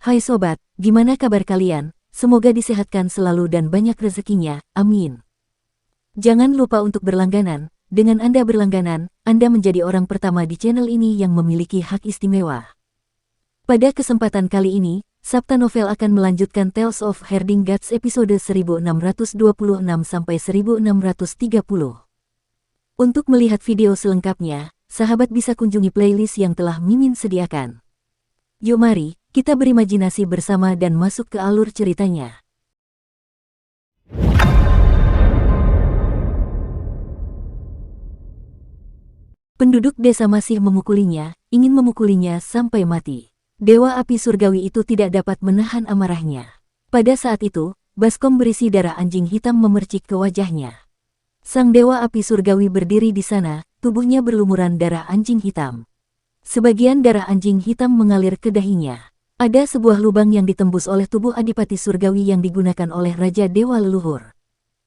Hai sobat, gimana kabar kalian? Semoga disehatkan selalu dan banyak rezekinya, amin. Jangan lupa untuk berlangganan. Dengan Anda berlangganan, Anda menjadi orang pertama di channel ini yang memiliki hak istimewa. Pada kesempatan kali ini, Sabta Novel akan melanjutkan Tales of Herding Gods episode 1626-1630. Untuk melihat video selengkapnya, sahabat bisa kunjungi playlist yang telah Mimin sediakan. Yuk mari, kita berimajinasi bersama dan masuk ke alur ceritanya. Penduduk desa masih memukulinya, ingin memukulinya sampai mati. Dewa api surgawi itu tidak dapat menahan amarahnya. Pada saat itu, baskom berisi darah anjing hitam memercik ke wajahnya. Sang dewa api surgawi berdiri di sana, tubuhnya berlumuran darah anjing hitam. Sebagian darah anjing hitam mengalir ke dahinya. Ada sebuah lubang yang ditembus oleh tubuh adipati surgawi yang digunakan oleh Raja Dewa Leluhur.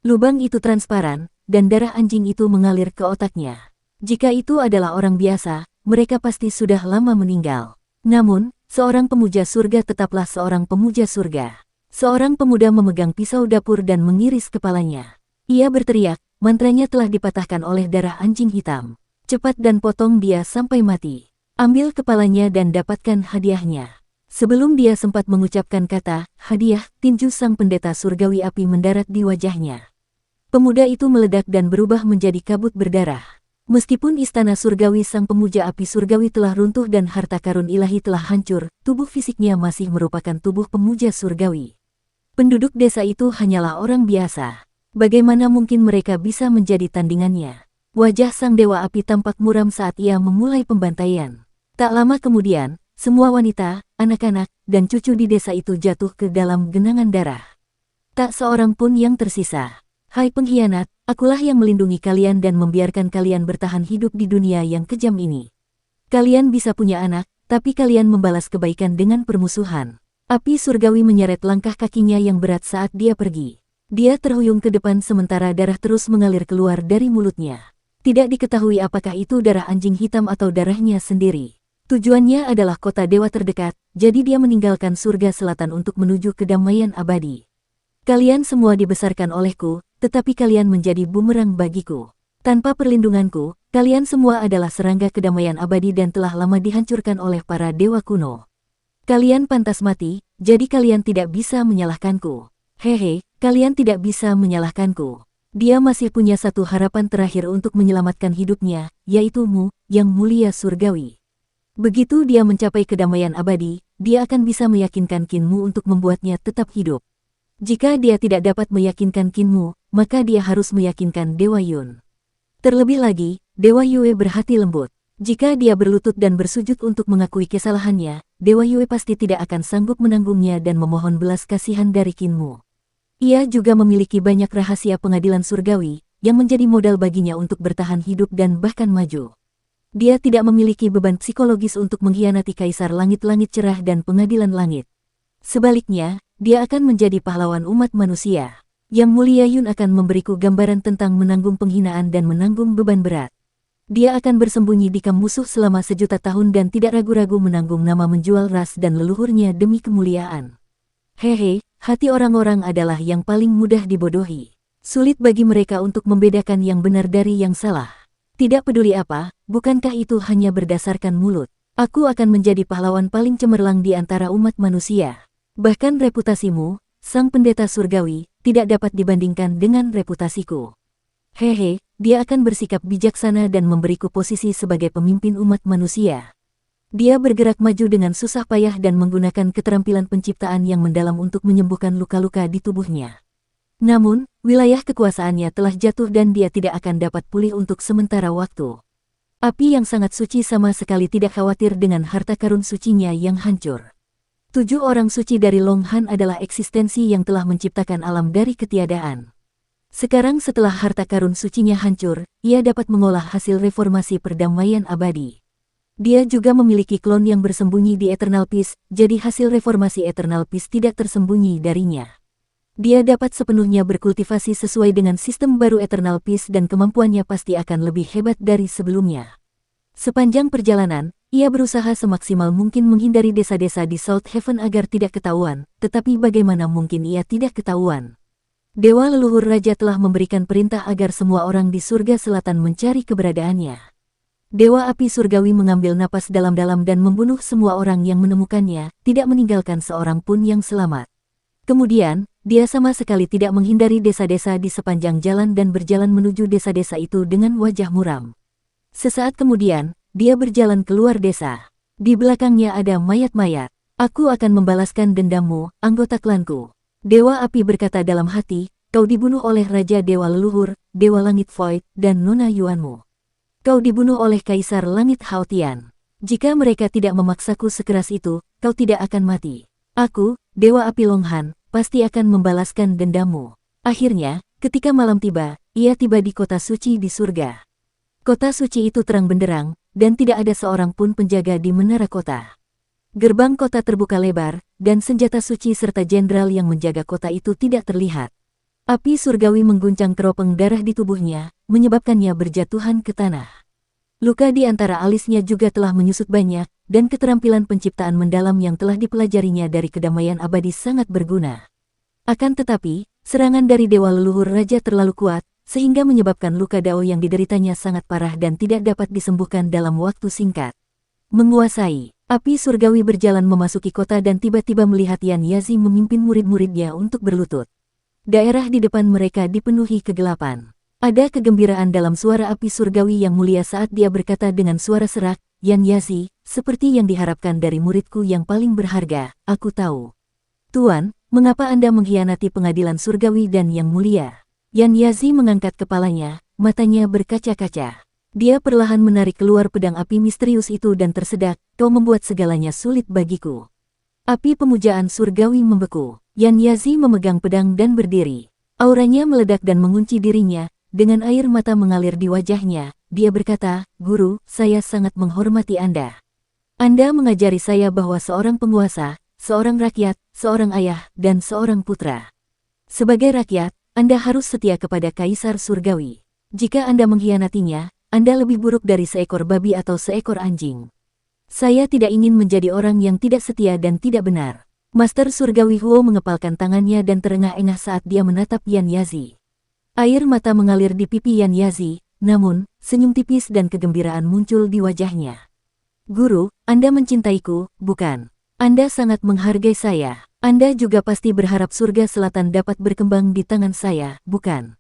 Lubang itu transparan, dan darah anjing itu mengalir ke otaknya. Jika itu adalah orang biasa, mereka pasti sudah lama meninggal. Namun, seorang pemuja surga tetaplah seorang pemuja surga. Seorang pemuda memegang pisau dapur dan mengiris kepalanya. Ia berteriak, mantranya telah dipatahkan oleh darah anjing hitam. Cepat dan potong dia sampai mati. Ambil kepalanya dan dapatkan hadiahnya. Sebelum dia sempat mengucapkan kata, hadiah, tinju sang pendeta surgawi api mendarat di wajahnya. Pemuda itu meledak dan berubah menjadi kabut berdarah. Meskipun istana surgawi sang pemuja api surgawi telah runtuh dan harta karun ilahi telah hancur, tubuh fisiknya masih merupakan tubuh pemuja surgawi. Penduduk desa itu hanyalah orang biasa. Bagaimana mungkin mereka bisa menjadi tandingannya? Wajah sang dewa api tampak muram saat ia memulai pembantaian. Tak lama kemudian, semua wanita, anak-anak, dan cucu di desa itu jatuh ke dalam genangan darah. Tak seorang pun yang tersisa. Hai pengkhianat, akulah yang melindungi kalian dan membiarkan kalian bertahan hidup di dunia yang kejam ini. Kalian bisa punya anak, tapi kalian membalas kebaikan dengan permusuhan. Api surgawi menyeret langkah kakinya yang berat saat dia pergi. Dia terhuyung ke depan sementara darah terus mengalir keluar dari mulutnya. Tidak diketahui apakah itu darah anjing hitam atau darahnya sendiri. Tujuannya adalah kota dewa terdekat, jadi dia meninggalkan surga selatan untuk menuju kedamaian abadi. Kalian semua dibesarkan olehku, tetapi kalian menjadi bumerang bagiku. Tanpa perlindunganku, kalian semua adalah serangga kedamaian abadi dan telah lama dihancurkan oleh para dewa kuno. Kalian pantas mati, jadi kalian tidak bisa menyalahkanku. Hehe, kalian tidak bisa menyalahkanku. Dia masih punya satu harapan terakhir untuk menyelamatkan hidupnya, yaitumu, yang mulia surgawi. Begitu dia mencapai kedamaian abadi, dia akan bisa meyakinkan Kinmu untuk membuatnya tetap hidup. Jika dia tidak dapat meyakinkan Kinmu, maka dia harus meyakinkan Dewa Yun. Terlebih lagi, Dewa Yue berhati lembut. Jika dia berlutut dan bersujud untuk mengakui kesalahannya, Dewa Yue pasti tidak akan sanggup menanggungnya dan memohon belas kasihan dari Kinmu. Ia juga memiliki banyak rahasia pengadilan surgawi, yang menjadi modal baginya untuk bertahan hidup dan bahkan maju. Dia tidak memiliki beban psikologis untuk mengkhianati Kaisar Langit-Langit Cerah dan Pengadilan Langit. Sebaliknya, dia akan menjadi pahlawan umat manusia. Yang Mulia Yun akan memberiku gambaran tentang menanggung penghinaan dan menanggung beban berat. Dia akan bersembunyi di kamp musuh selama 1.000.000 tahun dan tidak ragu-ragu menanggung nama menjual ras dan leluhurnya demi kemuliaan. Hehe, hati orang-orang adalah yang paling mudah dibodohi. Sulit bagi mereka untuk membedakan yang benar dari yang salah. Tidak peduli apa, bukankah itu hanya berdasarkan mulut? Aku akan menjadi pahlawan paling cemerlang di antara umat manusia. Bahkan reputasimu, sang pendeta surgawi, tidak dapat dibandingkan dengan reputasiku. Hehe, dia akan bersikap bijaksana dan memberiku posisi sebagai pemimpin umat manusia. Dia bergerak maju dengan susah payah dan menggunakan keterampilan penciptaan yang mendalam untuk menyembuhkan luka-luka di tubuhnya. Namun, wilayah kekuasaannya telah jatuh dan dia tidak akan dapat pulih untuk sementara waktu. Api yang sangat suci sama sekali tidak khawatir dengan harta karun sucinya yang hancur. 7 orang suci dari Long Han adalah eksistensi yang telah menciptakan alam dari ketiadaan. Sekarang setelah harta karun sucinya hancur, ia dapat mengolah hasil reformasi perdamaian abadi. Dia juga memiliki klon yang bersembunyi di Eternal Peace, jadi hasil reformasi Eternal Peace tidak tersembunyi darinya. Dia dapat sepenuhnya berkultivasi sesuai dengan sistem baru Eternal Peace dan kemampuannya pasti akan lebih hebat dari sebelumnya. Sepanjang perjalanan, Ia berusaha semaksimal mungkin menghindari desa-desa di South Haven agar tidak ketahuan, tetapi bagaimana mungkin ia tidak ketahuan? Dewa leluhur raja telah memberikan perintah agar semua orang di surga selatan mencari keberadaannya. Dewa api surgawi mengambil napas dalam-dalam dan membunuh semua orang yang menemukannya, tidak meninggalkan seorang pun yang selamat. Kemudian, dia sama sekali tidak menghindari desa-desa di sepanjang jalan dan berjalan menuju desa-desa itu dengan wajah muram. Sesaat kemudian, dia berjalan keluar desa. Di belakangnya ada mayat-mayat. Aku akan membalaskan dendammu, anggota klanku. Dewa api berkata dalam hati, kau dibunuh oleh Raja Dewa Leluhur, Dewa Langit Void, dan Nona Yuanmu. Kau dibunuh oleh Kaisar Langit Haotian. Jika mereka tidak memaksaku sekeras itu, kau tidak akan mati. Aku, Dewa Api Longhan, pasti akan membalaskan dendammu. Akhirnya, ketika malam tiba, ia tiba di kota suci di surga. Kota suci itu terang benderang, dan tidak ada seorang pun penjaga di menara kota. Gerbang kota terbuka lebar, dan senjata suci serta jenderal yang menjaga kota itu tidak terlihat. Api surgawi mengguncang keropeng darah di tubuhnya, menyebabkannya berjatuhan ke tanah. Luka di antara alisnya juga telah menyusut banyak, dan keterampilan penciptaan mendalam yang telah dipelajarinya dari kedamaian abadi sangat berguna. Akan tetapi, serangan dari Dewa Leluhur Raja terlalu kuat, sehingga menyebabkan luka dao yang dideritanya sangat parah dan tidak dapat disembuhkan dalam waktu singkat. Menguasai, api surgawi berjalan memasuki kota dan tiba-tiba melihat Yan Yazi memimpin murid-muridnya untuk berlutut. Daerah di depan mereka dipenuhi kegelapan. Ada kegembiraan dalam suara api surgawi yang mulia saat dia berkata dengan suara serak, Yan Yazi, seperti yang diharapkan dari muridku yang paling berharga, aku tahu. Tuan, mengapa Anda mengkhianati pengadilan surgawi dan yang mulia? Yan Yazi mengangkat kepalanya, matanya berkaca-kaca. Dia perlahan menarik keluar pedang api misterius itu dan tersedak, kau membuat segalanya sulit bagiku. Api pemujaan surgawi membeku. Yan Yazi memegang pedang dan berdiri. Auranya meledak dan mengunci dirinya, dengan air mata mengalir di wajahnya. Dia berkata, Guru, saya sangat menghormati Anda. Anda mengajari saya bahwa seorang penguasa, seorang rakyat, seorang ayah, dan seorang putra. Sebagai rakyat, Anda harus setia kepada Kaisar Surgawi. Jika Anda mengkhianatinya, Anda lebih buruk dari seekor babi atau seekor anjing. Saya tidak ingin menjadi orang yang tidak setia dan tidak benar. Master Surgawi Huo mengepalkan tangannya dan terengah-engah saat dia menatap Yan Yazi. Air mata mengalir di pipi Yan Yazi, namun, senyum tipis dan kegembiraan muncul di wajahnya. Guru, Anda mencintaiku, bukan? Anda sangat menghargai saya. Anda juga pasti berharap surga selatan dapat berkembang di tangan saya, bukan?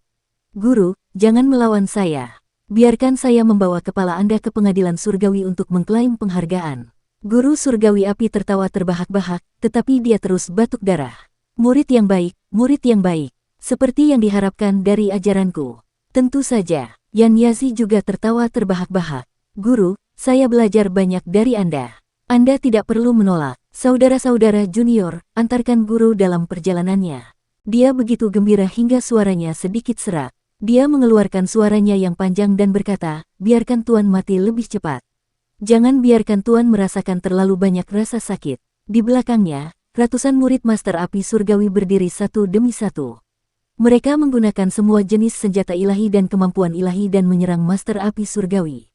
Guru, jangan melawan saya. Biarkan saya membawa kepala Anda ke pengadilan surgawi untuk mengklaim penghargaan. Guru surgawi api tertawa terbahak-bahak, tetapi dia terus batuk darah. Murid yang baik, murid yang baik. Seperti yang diharapkan dari ajaranku. Tentu saja, Yan Yazi juga tertawa terbahak-bahak. Guru, saya belajar banyak dari Anda. Anda tidak perlu menolak. Saudara-saudara junior, antarkan guru dalam perjalanannya. Dia begitu gembira hingga suaranya sedikit serak. Dia mengeluarkan suaranya yang panjang dan berkata, biarkan Tuan mati lebih cepat. Jangan biarkan Tuan merasakan terlalu banyak rasa sakit. Di belakangnya, ratusan murid Master Api Surgawi berdiri satu demi satu. Mereka menggunakan semua jenis senjata ilahi dan kemampuan ilahi dan menyerang Master Api Surgawi.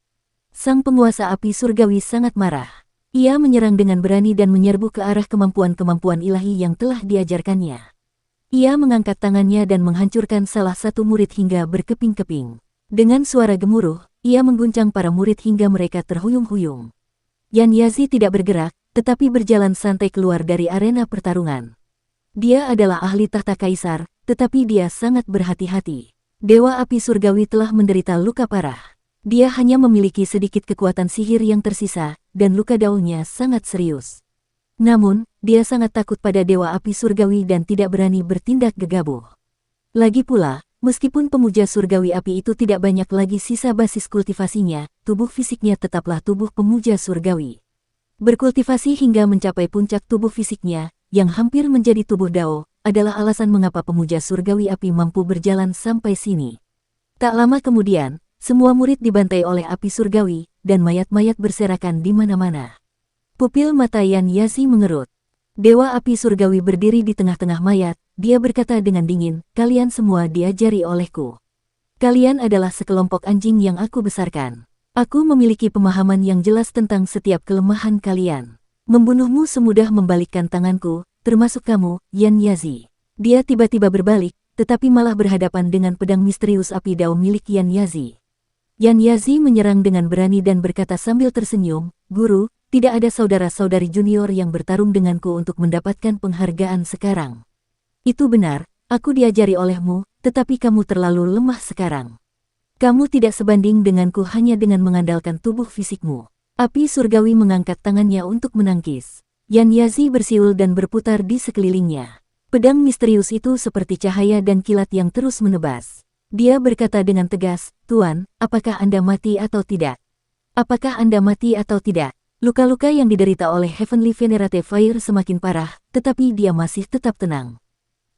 Sang penguasa Api Surgawi sangat marah. Ia menyerang dengan berani dan menyerbu ke arah kemampuan-kemampuan ilahi yang telah diajarkannya. Ia mengangkat tangannya dan menghancurkan salah satu murid hingga berkeping-keping. Dengan suara gemuruh, ia mengguncang para murid hingga mereka terhuyung-huyung. Yan Yazi tidak bergerak, tetapi berjalan santai keluar dari arena pertarungan. Dia adalah ahli tahta kaisar, tetapi dia sangat berhati-hati. Dewa api surgawi telah menderita luka parah. Dia hanya memiliki sedikit kekuatan sihir yang tersisa, dan luka daunnya sangat serius. Namun, dia sangat takut pada dewa api surgawi dan tidak berani bertindak gegabah. Lagi pula, meskipun pemuja surgawi api itu tidak banyak lagi sisa basis kultivasinya, tubuh fisiknya tetaplah tubuh pemuja surgawi. Berkultivasi hingga mencapai puncak tubuh fisiknya, yang hampir menjadi tubuh dao, adalah alasan mengapa pemuja surgawi api mampu berjalan sampai sini. Tak lama kemudian, semua murid dibantai oleh api surgawi, dan mayat-mayat berserakan di mana-mana. Pupil mata Yan Yazi mengerut. Dewa api surgawi berdiri di tengah-tengah mayat, dia berkata dengan dingin, kalian semua diajari olehku. Kalian adalah sekelompok anjing yang aku besarkan. Aku memiliki pemahaman yang jelas tentang setiap kelemahan kalian. Membunuhmu semudah membalikkan tanganku, termasuk kamu, Yan Yazi. Dia tiba-tiba berbalik, tetapi malah berhadapan dengan pedang misterius api dao milik Yan Yazi. Yan Yazi menyerang dengan berani dan berkata sambil tersenyum, "Guru, tidak ada saudara-saudari junior yang bertarung denganku untuk mendapatkan penghargaan sekarang. Itu benar, aku diajari olehmu, tetapi kamu terlalu lemah sekarang. Kamu tidak sebanding denganku hanya dengan mengandalkan tubuh fisikmu." Api surgawi mengangkat tangannya untuk menangkis. Yan Yazi bersiul dan berputar di sekelilingnya. Pedang misterius itu seperti cahaya dan kilat yang terus menebas. Dia berkata dengan tegas, "Tuan, apakah Anda mati atau tidak? Apakah Anda mati atau tidak?" Luka-luka yang diderita oleh Heavenly Venerate Fire semakin parah, tetapi dia masih tetap tenang.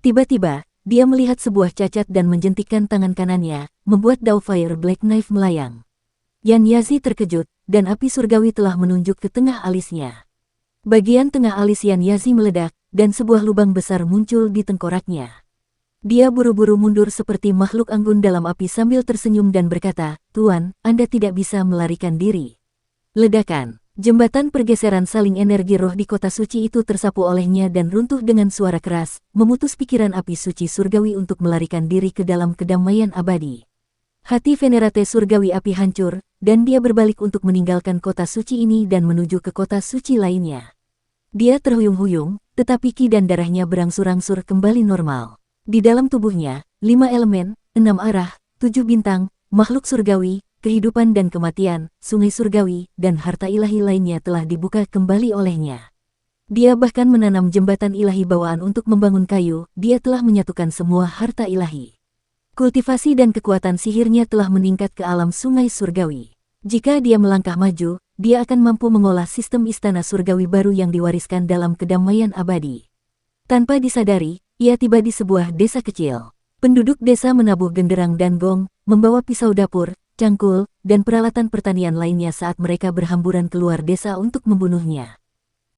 Tiba-tiba, dia melihat sebuah cacat dan menjentikkan tangan kanannya, membuat Dao Fire Black Knife melayang. Yan Yazi terkejut, dan api surgawi telah menunjuk ke tengah alisnya. Bagian tengah alis Yan Yazi meledak, dan sebuah lubang besar muncul di tengkoraknya. Dia buru-buru mundur seperti makhluk anggun dalam api sambil tersenyum dan berkata, "Tuan, Anda tidak bisa melarikan diri." Ledakan. Jembatan pergeseran saling energi roh di kota suci itu tersapu olehnya dan runtuh dengan suara keras, memutus pikiran api suci surgawi untuk melarikan diri ke dalam kedamaian abadi. Hati Venerate surgawi api hancur, dan dia berbalik untuk meninggalkan kota suci ini dan menuju ke kota suci lainnya. Dia terhuyung-huyung, tetapi ki dan darahnya berangsur-angsur kembali normal. Di dalam tubuhnya, 5 elemen, 6 arah, 7 bintang, makhluk surgawi, kehidupan dan kematian, sungai surgawi, dan harta ilahi lainnya telah dibuka kembali olehnya. Dia bahkan menanam jembatan ilahi bawaan untuk membangun kayu, dia telah menyatukan semua harta ilahi. Kultivasi dan kekuatan sihirnya telah meningkat ke alam sungai surgawi. Jika dia melangkah maju, dia akan mampu mengolah sistem istana surgawi baru yang diwariskan dalam kedamaian abadi. Tanpa disadari, ia tiba di sebuah desa kecil. Penduduk desa menabuh genderang dan gong, membawa pisau dapur, cangkul, dan peralatan pertanian lainnya saat mereka berhamburan keluar desa untuk membunuhnya.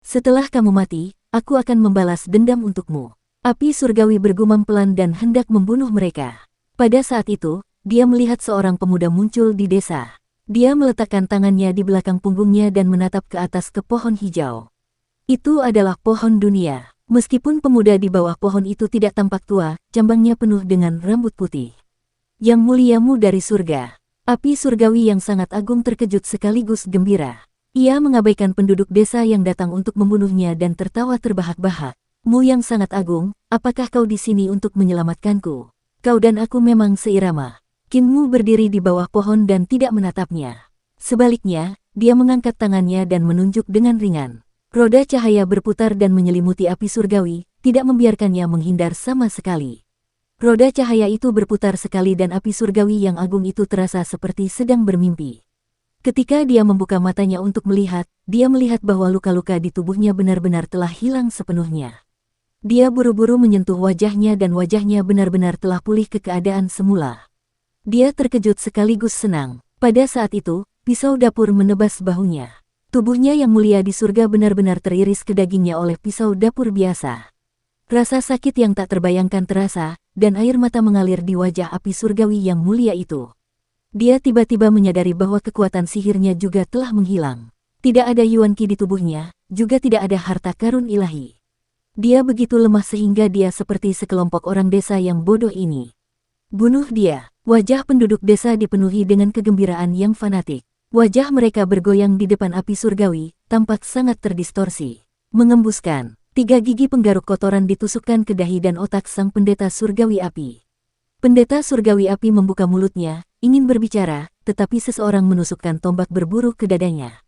"Setelah kamu mati, aku akan membalas dendam untukmu." Api surgawi bergumam pelan dan hendak membunuh mereka. Pada saat itu, dia melihat seorang pemuda muncul di desa. Dia meletakkan tangannya di belakang punggungnya dan menatap ke atas ke pohon hijau. Itu adalah pohon dunia. Meskipun pemuda di bawah pohon itu tidak tampak tua, jambangnya penuh dengan rambut putih. "Yang muliamu dari surga." Api surgawi yang sangat agung terkejut sekaligus gembira. Ia mengabaikan penduduk desa yang datang untuk membunuhnya dan tertawa terbahak-bahak. "Mu yang sangat agung, apakah kau di sini untuk menyelamatkanku? Kau dan aku memang seirama." Kinmu berdiri di bawah pohon dan tidak menatapnya. Sebaliknya, dia mengangkat tangannya dan menunjuk dengan ringan. Roda cahaya berputar dan menyelimuti api surgawi, tidak membiarkannya menghindar sama sekali. Roda cahaya itu berputar sekali dan api surgawi yang agung itu terasa seperti sedang bermimpi. Ketika dia membuka matanya untuk melihat, dia melihat bahwa luka-luka di tubuhnya benar-benar telah hilang sepenuhnya. Dia buru-buru menyentuh wajahnya dan wajahnya benar-benar telah pulih ke keadaan semula. Dia terkejut sekaligus senang. Pada saat itu, pisau dapur menebas bahunya. Tubuhnya yang mulia di surga benar-benar teriris ke dagingnya oleh pisau dapur biasa. Rasa sakit yang tak terbayangkan terasa, dan air mata mengalir di wajah api surgawi yang mulia itu. Dia tiba-tiba menyadari bahwa kekuatan sihirnya juga telah menghilang. Tidak ada Yuan Qi di tubuhnya, juga tidak ada harta karun ilahi. Dia begitu lemah sehingga dia seperti sekelompok orang desa yang bodoh ini. "Bunuh dia." Wajah penduduk desa dipenuhi dengan kegembiraan yang fanatik. Wajah mereka bergoyang di depan api surgawi, tampak sangat terdistorsi. Mengembuskan. 3 gigi penggaruk kotoran ditusukkan ke dahi dan otak sang pendeta surgawi api. Pendeta surgawi api membuka mulutnya, ingin berbicara, tetapi seseorang menusukkan tombak berburu ke dadanya.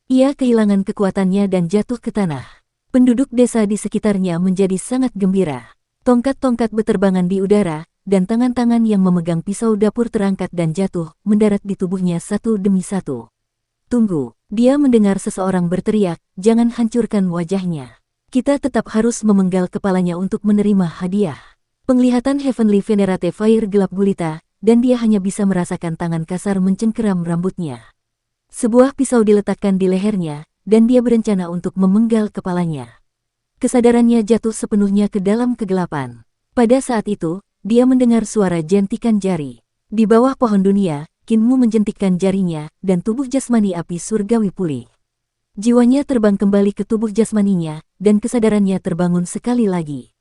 Ia kehilangan kekuatannya dan jatuh ke tanah. Penduduk desa di sekitarnya menjadi sangat gembira. Tongkat-tongkat beterbangan di udara, dan tangan-tangan yang memegang pisau dapur terangkat dan jatuh, mendarat di tubuhnya satu demi satu. "Tunggu," dia mendengar seseorang berteriak, "jangan hancurkan wajahnya. Kita tetap harus memenggal kepalanya untuk menerima hadiah." Penglihatan Heavenly Venerate Fire gelap gulita, dan dia hanya bisa merasakan tangan kasar mencengkeram rambutnya. Sebuah pisau diletakkan di lehernya, dan dia berencana untuk memenggal kepalanya. Kesadarannya jatuh sepenuhnya ke dalam kegelapan. Pada saat itu, dia mendengar suara jentikan jari. Di bawah pohon dunia, Kinmu menjentikkan jarinya, dan tubuh jasmani api surgawi pulih. Jiwanya terbang kembali ke tubuh jasmaninya, dan kesadarannya terbangun sekali lagi.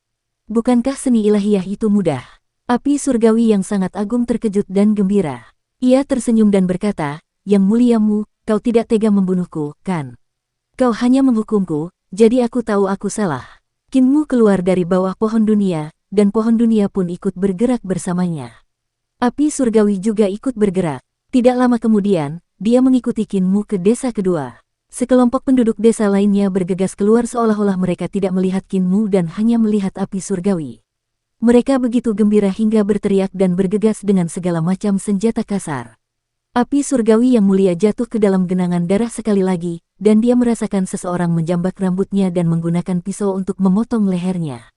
Bukankah seni ilahiyah itu mudah? Api surgawi yang sangat agung terkejut dan gembira. Ia tersenyum dan berkata, "Yang muliamu, kau tidak tega membunuhku, kan? Kau hanya menghukumku, jadi aku tahu aku salah." Kinmu keluar dari bawah pohon dunia, dan pohon dunia pun ikut bergerak bersamanya. Api surgawi juga ikut bergerak. Tidak lama kemudian, dia mengikuti Kinmu ke desa kedua. Sekelompok penduduk desa lainnya bergegas keluar seolah-olah mereka tidak melihat Kinmu dan hanya melihat api surgawi. Mereka begitu gembira hingga berteriak dan bergegas dengan segala macam senjata kasar. Api surgawi yang mulia jatuh ke dalam genangan darah sekali lagi, dan dia merasakan seseorang menjambak rambutnya dan menggunakan pisau untuk memotong lehernya.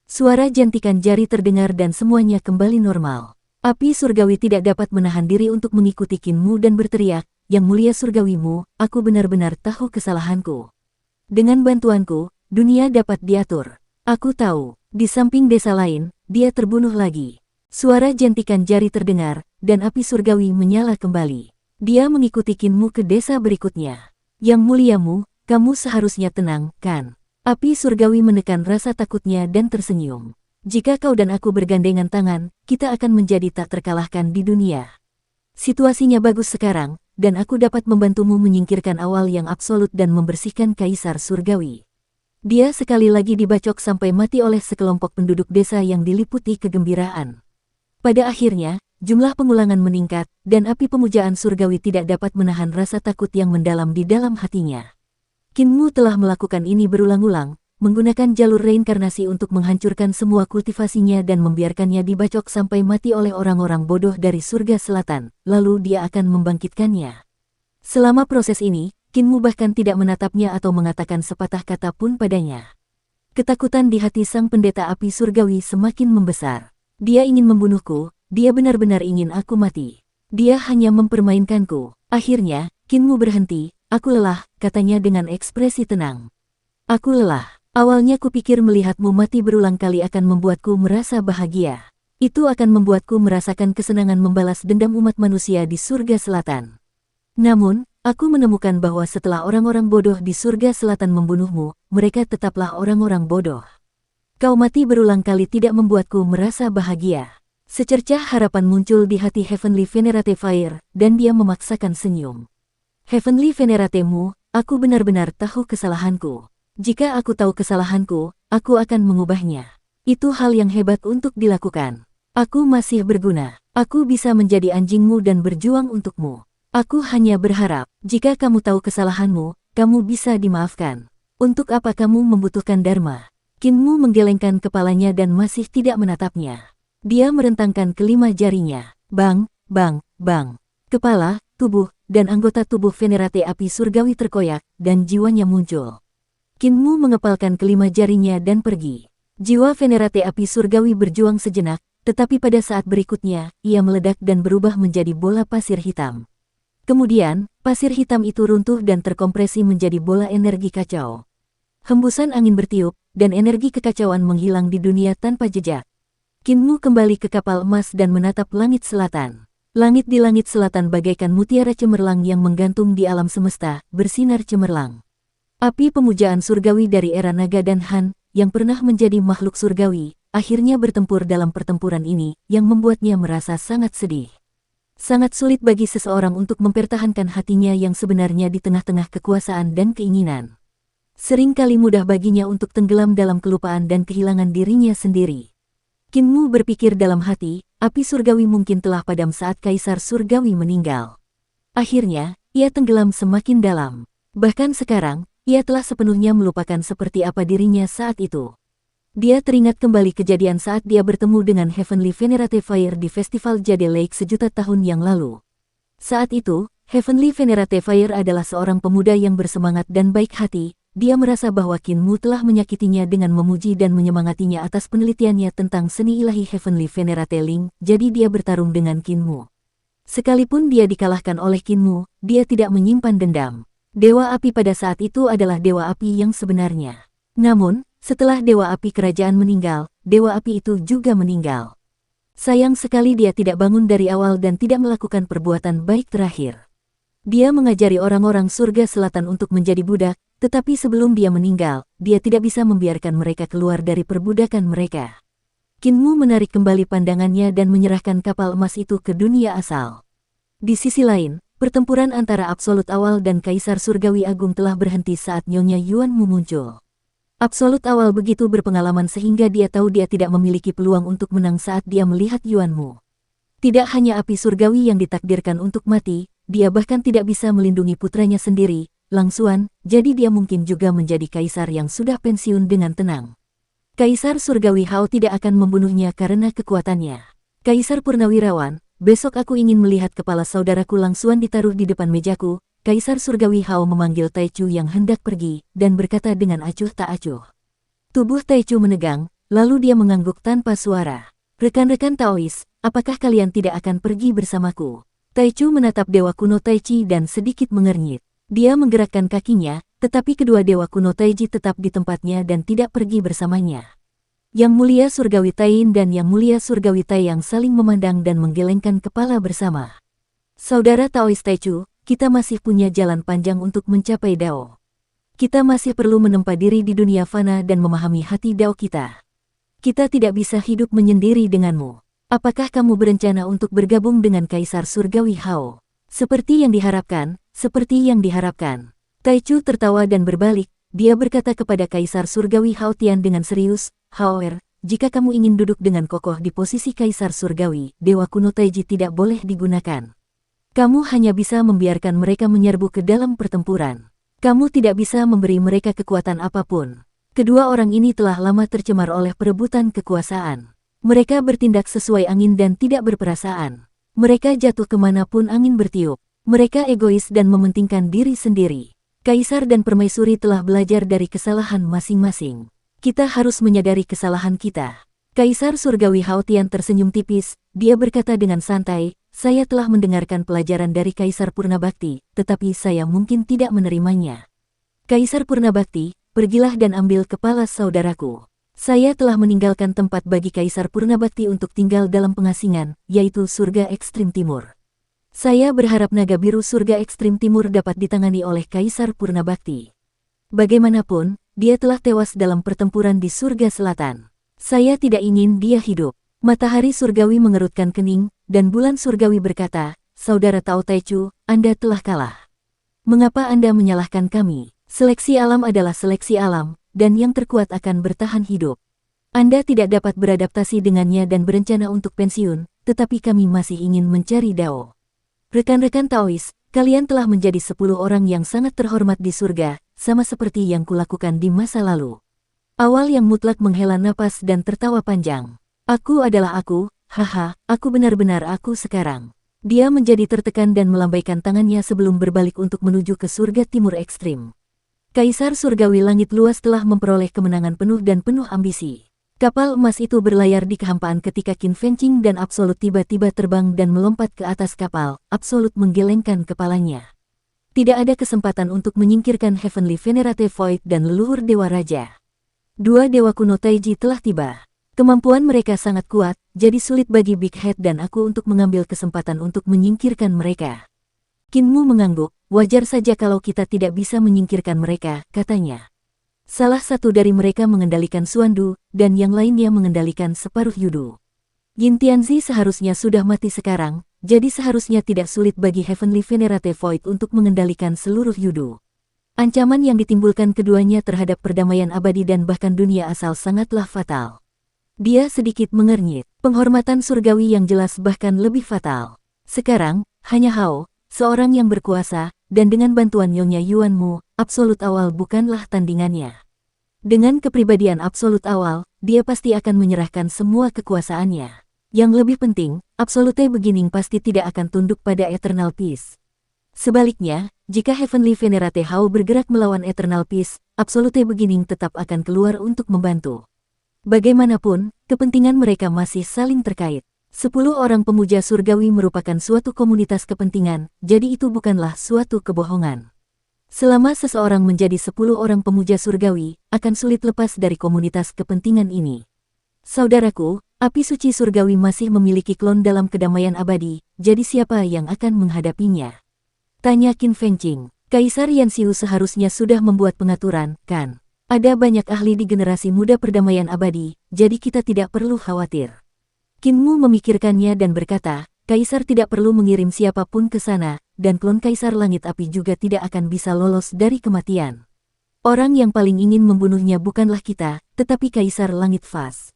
Suara jentikan jari terdengar dan semuanya kembali normal. Api surgawi tidak dapat menahan diri untuk mengikuti Kinmu dan berteriak, "Yang mulia surgawimu, aku benar-benar tahu kesalahanku. Dengan bantuanku, dunia dapat diatur. Aku tahu, di samping desa lain, dia terbunuh lagi." Suara jentikan jari terdengar, dan api surgawi menyala kembali. Dia mengikuti Kinmu ke desa berikutnya. "Yang muliamu, kamu seharusnya tenang, kan?" Api surgawi menekan rasa takutnya dan tersenyum. "Jika kau dan aku bergandengan tangan, kita akan menjadi tak terkalahkan di dunia. Situasinya bagus sekarang, dan aku dapat membantumu menyingkirkan awal yang absolut dan membersihkan kaisar surgawi." Dia sekali lagi dibacok sampai mati oleh sekelompok penduduk desa yang diliputi kegembiraan. Pada akhirnya, jumlah pengulangan meningkat, dan api pemujaan surgawi tidak dapat menahan rasa takut yang mendalam di dalam hatinya. Kinmu telah melakukan ini berulang-ulang, menggunakan jalur reinkarnasi untuk menghancurkan semua kultivasinya dan membiarkannya dibacok sampai mati oleh orang-orang bodoh dari surga selatan, lalu dia akan membangkitkannya. Selama proses ini, Kinmu bahkan tidak menatapnya atau mengatakan sepatah kata pun padanya. Ketakutan di hati sang pendeta api surgawi semakin membesar. Dia ingin membunuhku, dia benar-benar ingin aku mati. Dia hanya mempermainkanku. Akhirnya, Kinmu berhenti. "Aku lelah," katanya dengan ekspresi tenang. "Aku lelah. Awalnya kupikir melihatmu mati berulang kali akan membuatku merasa bahagia. Itu akan membuatku merasakan kesenangan membalas dendam umat manusia di surga selatan. Namun, aku menemukan bahwa setelah orang-orang bodoh di surga selatan membunuhmu, mereka tetaplah orang-orang bodoh. Kau mati berulang kali tidak membuatku merasa bahagia." Secercah harapan muncul di hati Heavenly Venerate Fire, dan dia memaksakan senyum. "Heavenly Veneratemu, aku benar-benar tahu kesalahanku. Jika aku tahu kesalahanku, aku akan mengubahnya. Itu hal yang hebat untuk dilakukan. Aku masih berguna. Aku bisa menjadi anjingmu dan berjuang untukmu. Aku hanya berharap, jika kamu tahu kesalahanmu, kamu bisa dimaafkan. Untuk apa kamu membutuhkan Dharma?" Kinmu menggelengkan kepalanya dan masih tidak menatapnya. Dia merentangkan kelima jarinya. Bang, bang, bang. Kepala, tubuh, dan anggota tubuh Venerate api surgawi terkoyak, dan jiwanya muncul. Kinmu mengepalkan kelima jarinya dan pergi. Jiwa Venerate api surgawi berjuang sejenak, tetapi pada saat berikutnya, ia meledak dan berubah menjadi bola pasir hitam. Kemudian, pasir hitam itu runtuh dan terkompresi menjadi bola energi kacau. Hembusan angin bertiup, dan energi kekacauan menghilang di dunia tanpa jejak. Kinmu kembali ke kapal emas dan menatap langit selatan. Langit di langit selatan bagaikan mutiara cemerlang yang menggantung di alam semesta, bersinar cemerlang. Api pemujaan surgawi dari era naga dan Han, yang pernah menjadi makhluk surgawi, akhirnya bertempur dalam pertempuran ini, yang membuatnya merasa sangat sedih. Sangat sulit bagi seseorang untuk mempertahankan hatinya yang sebenarnya di tengah-tengah kekuasaan dan keinginan. Seringkali mudah baginya untuk tenggelam dalam kelupaan dan kehilangan dirinya sendiri. Kinmu berpikir dalam hati, api surgawi mungkin telah padam saat kaisar surgawi meninggal. Akhirnya, ia tenggelam semakin dalam. Bahkan sekarang, ia telah sepenuhnya melupakan seperti apa dirinya saat itu. Dia teringat kembali kejadian saat dia bertemu dengan Heavenly Venerate Fire di Festival Jade Lake sejuta tahun yang lalu. Saat itu, Heavenly Venerate Fire adalah seorang pemuda yang bersemangat dan baik hati. Dia merasa bahwa Kinmu telah menyakitinya dengan memuji dan menyemangatinya atas penelitiannya tentang seni ilahi Heavenly Venerate Ling, jadi dia bertarung dengan Kinmu. Sekalipun dia dikalahkan oleh Kinmu, dia tidak menyimpan dendam. Dewa api pada saat itu adalah dewa api yang sebenarnya. Namun, setelah dewa api kerajaan meninggal, dewa api itu juga meninggal. Sayang sekali dia tidak bangun dari awal dan tidak melakukan perbuatan baik terakhir. Dia mengajari orang-orang surga selatan untuk menjadi budak, tetapi sebelum dia meninggal, dia tidak bisa membiarkan mereka keluar dari perbudakan mereka. Kinmu menarik kembali pandangannya dan menyerahkan kapal emas itu ke dunia asal. Di sisi lain, pertempuran antara Absolut Awal dan Kaisar Surgawi Agung telah berhenti saat Nyonya Yuanmu muncul. Absolut Awal begitu berpengalaman sehingga dia tahu dia tidak memiliki peluang untuk menang saat dia melihat Yuanmu. Tidak hanya api surgawi yang ditakdirkan untuk mati, dia bahkan tidak bisa melindungi putranya sendiri, Langsuan, jadi dia mungkin juga menjadi kaisar yang sudah pensiun dengan tenang. Kaisar Surgawi Hao tidak akan membunuhnya karena kekuatannya. Kaisar Purnawirawan, besok aku ingin melihat kepala saudaraku Langsuan ditaruh di depan mejaku. Kaisar Surgawi Hao memanggil Taichu yang hendak pergi, dan berkata dengan acuh tak acuh. Tubuh Taichu menegang, lalu dia mengangguk tanpa suara. Rekan-rekan Taois, apakah kalian tidak akan pergi bersamaku? Taichu menatap Dewa Kuno Taichi dan sedikit mengernyit. Dia menggerakkan kakinya, tetapi kedua Dewa Kuno Taichi tetap di tempatnya dan tidak pergi bersamanya. Yang Mulia Surgawi Taiyin dan Yang Mulia Surgawi Taiyang saling memandang dan menggelengkan kepala bersama. Saudara Taois Taichu, kita masih punya jalan panjang untuk mencapai Dao. Kita masih perlu menempa diri di dunia fana dan memahami hati Dao kita. Kita tidak bisa hidup menyendiri denganmu. Apakah kamu berencana untuk bergabung dengan Kaisar Surgawi Hao? Seperti yang diharapkan, seperti yang diharapkan. Taichu tertawa dan berbalik, dia berkata kepada Kaisar Surgawi Hao Tian dengan serius, Haoer, jika kamu ingin duduk dengan kokoh di posisi Kaisar Surgawi, Dewa Kuno Taiji tidak boleh digunakan. Kamu hanya bisa membiarkan mereka menyerbu ke dalam pertempuran. Kamu tidak bisa memberi mereka kekuatan apapun. Kedua orang ini telah lama tercemar oleh perebutan kekuasaan. Mereka bertindak sesuai angin dan tidak berperasaan. Mereka jatuh kemanapun angin bertiup. Mereka egois dan mementingkan diri sendiri. Kaisar dan Permaisuri telah belajar dari kesalahan masing-masing. Kita harus menyadari kesalahan kita. Kaisar Surgawi Hao Tian tersenyum tipis, dia berkata dengan santai, saya telah mendengarkan pelajaran dari Kaisar Purnabakti, tetapi saya mungkin tidak menerimanya. Kaisar Purnabakti, pergilah dan ambil kepala saudaraku. Saya telah meninggalkan tempat bagi Kaisar Purnabakti untuk tinggal dalam pengasingan, yaitu Surga Ekstrim Timur. Saya berharap naga biru Surga Ekstrim Timur dapat ditangani oleh Kaisar Purnabakti. Bagaimanapun, dia telah tewas dalam pertempuran di Surga Selatan. Saya tidak ingin dia hidup. Matahari surgawi mengerutkan kening, dan bulan surgawi berkata, Saudara Tao Taichu, Anda telah kalah. Mengapa Anda menyalahkan kami? Seleksi alam adalah seleksi alam, dan yang terkuat akan bertahan hidup. Anda tidak dapat beradaptasi dengannya dan berencana untuk pensiun, tetapi kami masih ingin mencari Dao. Rekan-rekan Taois, kalian telah menjadi 10 orang yang sangat terhormat di surga, sama seperti yang kulakukan di masa lalu. Awal yang mutlak menghela napas dan tertawa panjang. Aku adalah aku, haha, aku benar-benar aku sekarang. Dia menjadi tertekan dan melambaikan tangannya sebelum berbalik untuk menuju ke surga timur ekstrim. Kaisar Surgawi Langit Luas telah memperoleh kemenangan penuh dan penuh ambisi. Kapal emas itu berlayar di kehampaan ketika Qin Fengqing dan Absolut tiba-tiba terbang dan melompat ke atas kapal. Absolut menggelengkan kepalanya. Tidak ada kesempatan untuk menyingkirkan Heavenly Venerate Void dan leluhur Dewa Raja. Dua Dewa Kuno Taiji telah tiba. Kemampuan mereka sangat kuat, jadi sulit bagi Big Head dan aku untuk mengambil kesempatan untuk menyingkirkan mereka. Qinmu mengangguk, wajar saja kalau kita tidak bisa menyingkirkan mereka, katanya. Salah satu dari mereka mengendalikan Suandu, dan yang lainnya mengendalikan separuh Yudu. Yin Tianzi seharusnya sudah mati sekarang, jadi seharusnya tidak sulit bagi Heavenly Venerate Void untuk mengendalikan seluruh Yudu. Ancaman yang ditimbulkan keduanya terhadap perdamaian abadi dan bahkan dunia asal sangatlah fatal. Dia sedikit mengernyit, penghormatan surgawi yang jelas bahkan lebih fatal. Sekarang, hanya Hao, seorang yang berkuasa, dan dengan bantuan Nyonya Yuanmu, Absolut Awal bukanlah tandingannya. Dengan kepribadian Absolut Awal, dia pasti akan menyerahkan semua kekuasaannya. Yang lebih penting, Absolute Beginning pasti tidak akan tunduk pada Eternal Peace. Sebaliknya, jika Heavenly Venerate Hao bergerak melawan Eternal Peace, Absolute Beginning tetap akan keluar untuk membantu. Bagaimanapun, kepentingan mereka masih saling terkait. 10 orang pemuja surgawi merupakan suatu komunitas kepentingan, jadi itu bukanlah suatu kebohongan. Selama seseorang menjadi 10 orang pemuja surgawi, akan sulit lepas dari komunitas kepentingan ini. Saudaraku, Api suci surgawi masih memiliki klon dalam kedamaian abadi, jadi siapa yang akan menghadapinya? Tanya Qin Fengqing. Kaisar Yanxiu seharusnya sudah membuat pengaturan, kan? Ada banyak ahli di generasi muda perdamaian abadi, jadi kita tidak perlu khawatir. Qin Mu memikirkannya dan berkata, Kaisar tidak perlu mengirim siapapun ke sana, dan klon Kaisar Langit Api juga tidak akan bisa lolos dari kematian. Orang yang paling ingin membunuhnya bukanlah kita, tetapi Kaisar Langit Fas.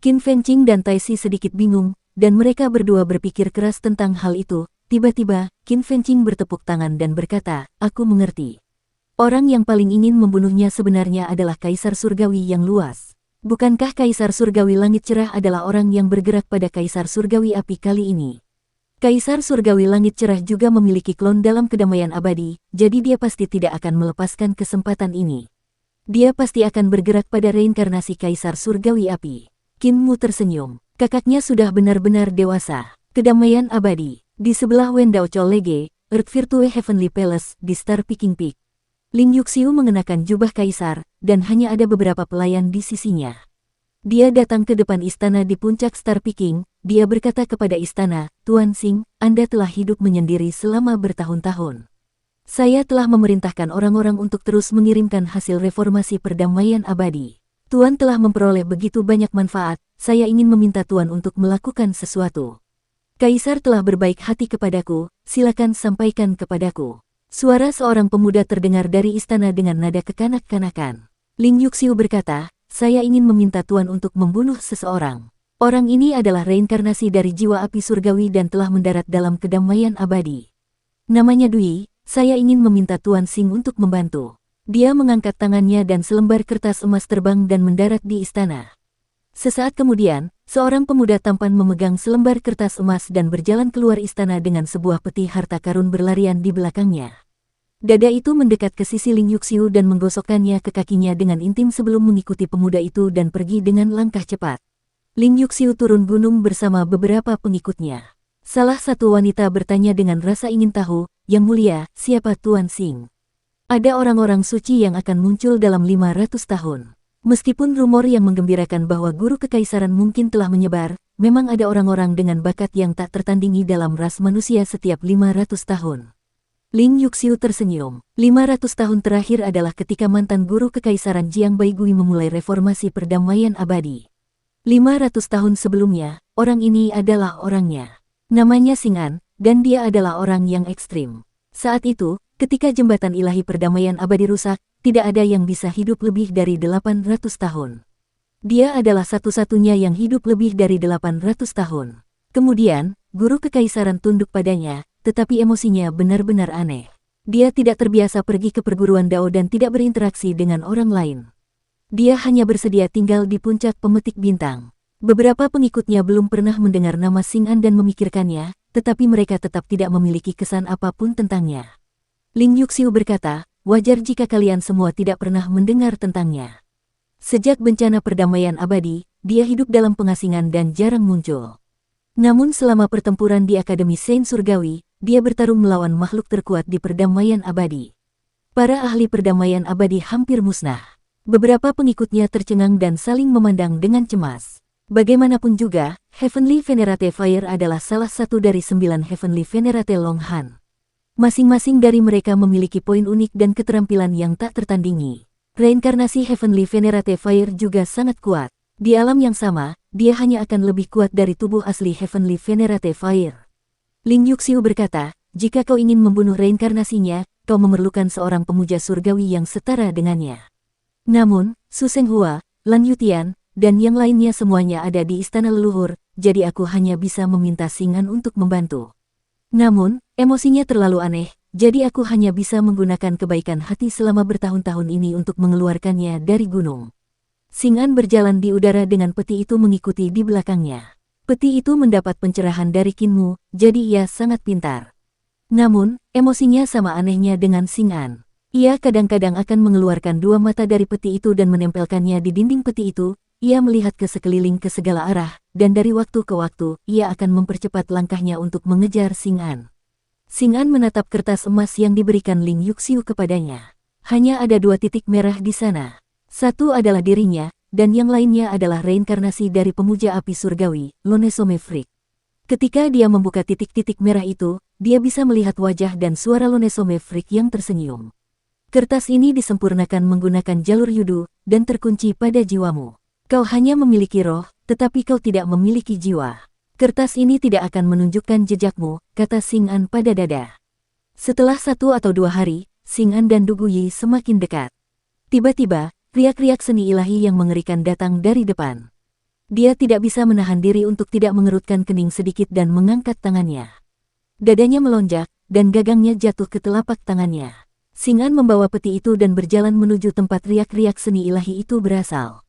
Qin Fengqing dan Tai Si sedikit bingung, dan mereka berdua berpikir keras tentang hal itu. Tiba-tiba, Qin Fengqing bertepuk tangan dan berkata, aku mengerti. Orang yang paling ingin membunuhnya sebenarnya adalah Kaisar Surgawi yang luas. Bukankah Kaisar Surgawi Langit Cerah adalah orang yang bergerak pada Kaisar Surgawi Api kali ini? Kaisar Surgawi Langit Cerah juga memiliki klon dalam kedamaian abadi, jadi dia pasti tidak akan melepaskan kesempatan ini. Dia pasti akan bergerak pada reinkarnasi Kaisar Surgawi Api. Qin Mu tersenyum. Kakaknya sudah benar-benar dewasa. Kedamaian abadi. Di sebelah Wendao Lege, Earth Virtue Heavenly Palace, di Star Peking Peak. Ling Yuxiu mengenakan jubah kaisar, dan hanya ada beberapa pelayan di sisinya. Dia datang ke depan istana di puncak Star Peking. Dia berkata kepada istana, Tuan Xing, Anda telah hidup menyendiri selama bertahun-tahun. Saya telah memerintahkan orang-orang untuk terus mengirimkan hasil reformasi perdamaian abadi. Tuan telah memperoleh begitu banyak manfaat, saya ingin meminta Tuan untuk melakukan sesuatu. Kaisar telah berbaik hati kepadaku, silakan sampaikan kepadaku. Suara seorang pemuda terdengar dari istana dengan nada kekanak-kanakan. Ling Yuxiu berkata, saya ingin meminta Tuan untuk membunuh seseorang. Orang ini adalah reinkarnasi dari jiwa api surgawi dan telah mendarat dalam kedamaian abadi. Namanya Dui, saya ingin meminta Tuan Xing untuk membantu. Dia mengangkat tangannya dan selembar kertas emas terbang dan mendarat di istana. Sesaat kemudian, seorang pemuda tampan memegang selembar kertas emas dan berjalan keluar istana dengan sebuah peti harta karun berlarian di belakangnya. Dada itu mendekat ke sisi Ling Yuxiu dan menggosokkannya ke kakinya dengan intim sebelum mengikuti pemuda itu dan pergi dengan langkah cepat. Ling Yuxiu turun gunung bersama beberapa pengikutnya. Salah satu wanita bertanya dengan rasa ingin tahu, Yang Mulia, siapa Tuan Xing? Ada orang-orang suci yang akan muncul dalam 500 tahun. Meskipun rumor yang menggembirakan bahwa guru kekaisaran mungkin telah menyebar, memang ada orang-orang dengan bakat yang tak tertandingi dalam ras manusia setiap 500 tahun. Ling Yuxiu tersenyum. 500 tahun terakhir adalah ketika mantan guru kekaisaran Jiang Baigui memulai reformasi perdamaian abadi. 500 tahun sebelumnya, orang ini adalah orangnya. Namanya Xing'an, dan dia adalah orang yang ekstrim. Saat itu, ketika jembatan ilahi perdamaian abadi rusak, tidak ada yang bisa hidup lebih dari 800 tahun. Dia adalah satu-satunya yang hidup lebih dari 800 tahun. Kemudian, guru kekaisaran tunduk padanya, tetapi emosinya benar-benar aneh. Dia tidak terbiasa pergi ke perguruan Dao dan tidak berinteraksi dengan orang lain. Dia hanya bersedia tinggal di puncak pemetik bintang. Beberapa pengikutnya belum pernah mendengar nama Xing'an dan memikirkannya, tetapi mereka tetap tidak memiliki kesan apapun tentangnya. Ling Yuxiu berkata, wajar jika kalian semua tidak pernah mendengar tentangnya. Sejak bencana perdamaian abadi, dia hidup dalam pengasingan dan jarang muncul. Namun selama pertempuran di Akademi Saint Surgawi, dia bertarung melawan makhluk terkuat di perdamaian abadi. Para ahli perdamaian abadi hampir musnah. Beberapa pengikutnya tercengang dan saling memandang dengan cemas. Bagaimanapun juga, Heavenly Venerate Fire adalah salah satu dari 9 Heavenly Venerate Longhan. Masing-masing dari mereka memiliki poin unik dan keterampilan yang tak tertandingi. Reinkarnasi Heavenly Venerate Fire juga sangat kuat. Di alam yang sama, dia hanya akan lebih kuat dari tubuh asli Heavenly Venerate Fire. Ling Yuxiu berkata, jika kau ingin membunuh reinkarnasinya, kau memerlukan seorang pemuja surgawi yang setara dengannya. Namun, Su Shenghua, Lan Yutian, dan yang lainnya semuanya ada di istana leluhur, jadi aku hanya bisa meminta Xing'an untuk membantu. Namun, emosinya terlalu aneh, jadi aku hanya bisa menggunakan kebaikan hati selama bertahun-tahun ini untuk mengeluarkannya dari gunung. Xing'an berjalan di udara dengan peti itu mengikuti di belakangnya. Peti itu mendapat pencerahan dari Qin Mu, jadi ia sangat pintar. Namun, emosinya sama anehnya dengan Xing'an. Ia kadang-kadang akan mengeluarkan dua mata dari peti itu dan menempelkannya di dinding peti itu. Ia melihat ke sekeliling ke segala arah, dan dari waktu ke waktu, ia akan mempercepat langkahnya untuk mengejar Xing'an. Xing'an menatap kertas emas yang diberikan Ling Yuxiu kepadanya. Hanya ada 2 titik merah di sana. Satu adalah dirinya, dan yang lainnya adalah reinkarnasi dari pemuja api surgawi, Lonesome Freak. Ketika dia membuka titik-titik merah itu, dia bisa melihat wajah dan suara Lonesome Freak yang tersenyum. Kertas ini disempurnakan menggunakan jalur yudu, dan terkunci pada jiwamu. Kau hanya memiliki roh, tetapi kau tidak memiliki jiwa. Kertas ini tidak akan menunjukkan jejakmu, kata Xing An pada dada. Setelah 1 atau 2 hari, Xing An dan Du Guyi semakin dekat. Tiba-tiba, riak-riak seni ilahi yang mengerikan datang dari depan. Dia tidak bisa menahan diri untuk tidak mengerutkan kening sedikit dan mengangkat tangannya. Dadanya melonjak, dan gagangnya jatuh ke telapak tangannya. Xing An membawa peti itu dan berjalan menuju tempat riak-riak seni ilahi itu berasal.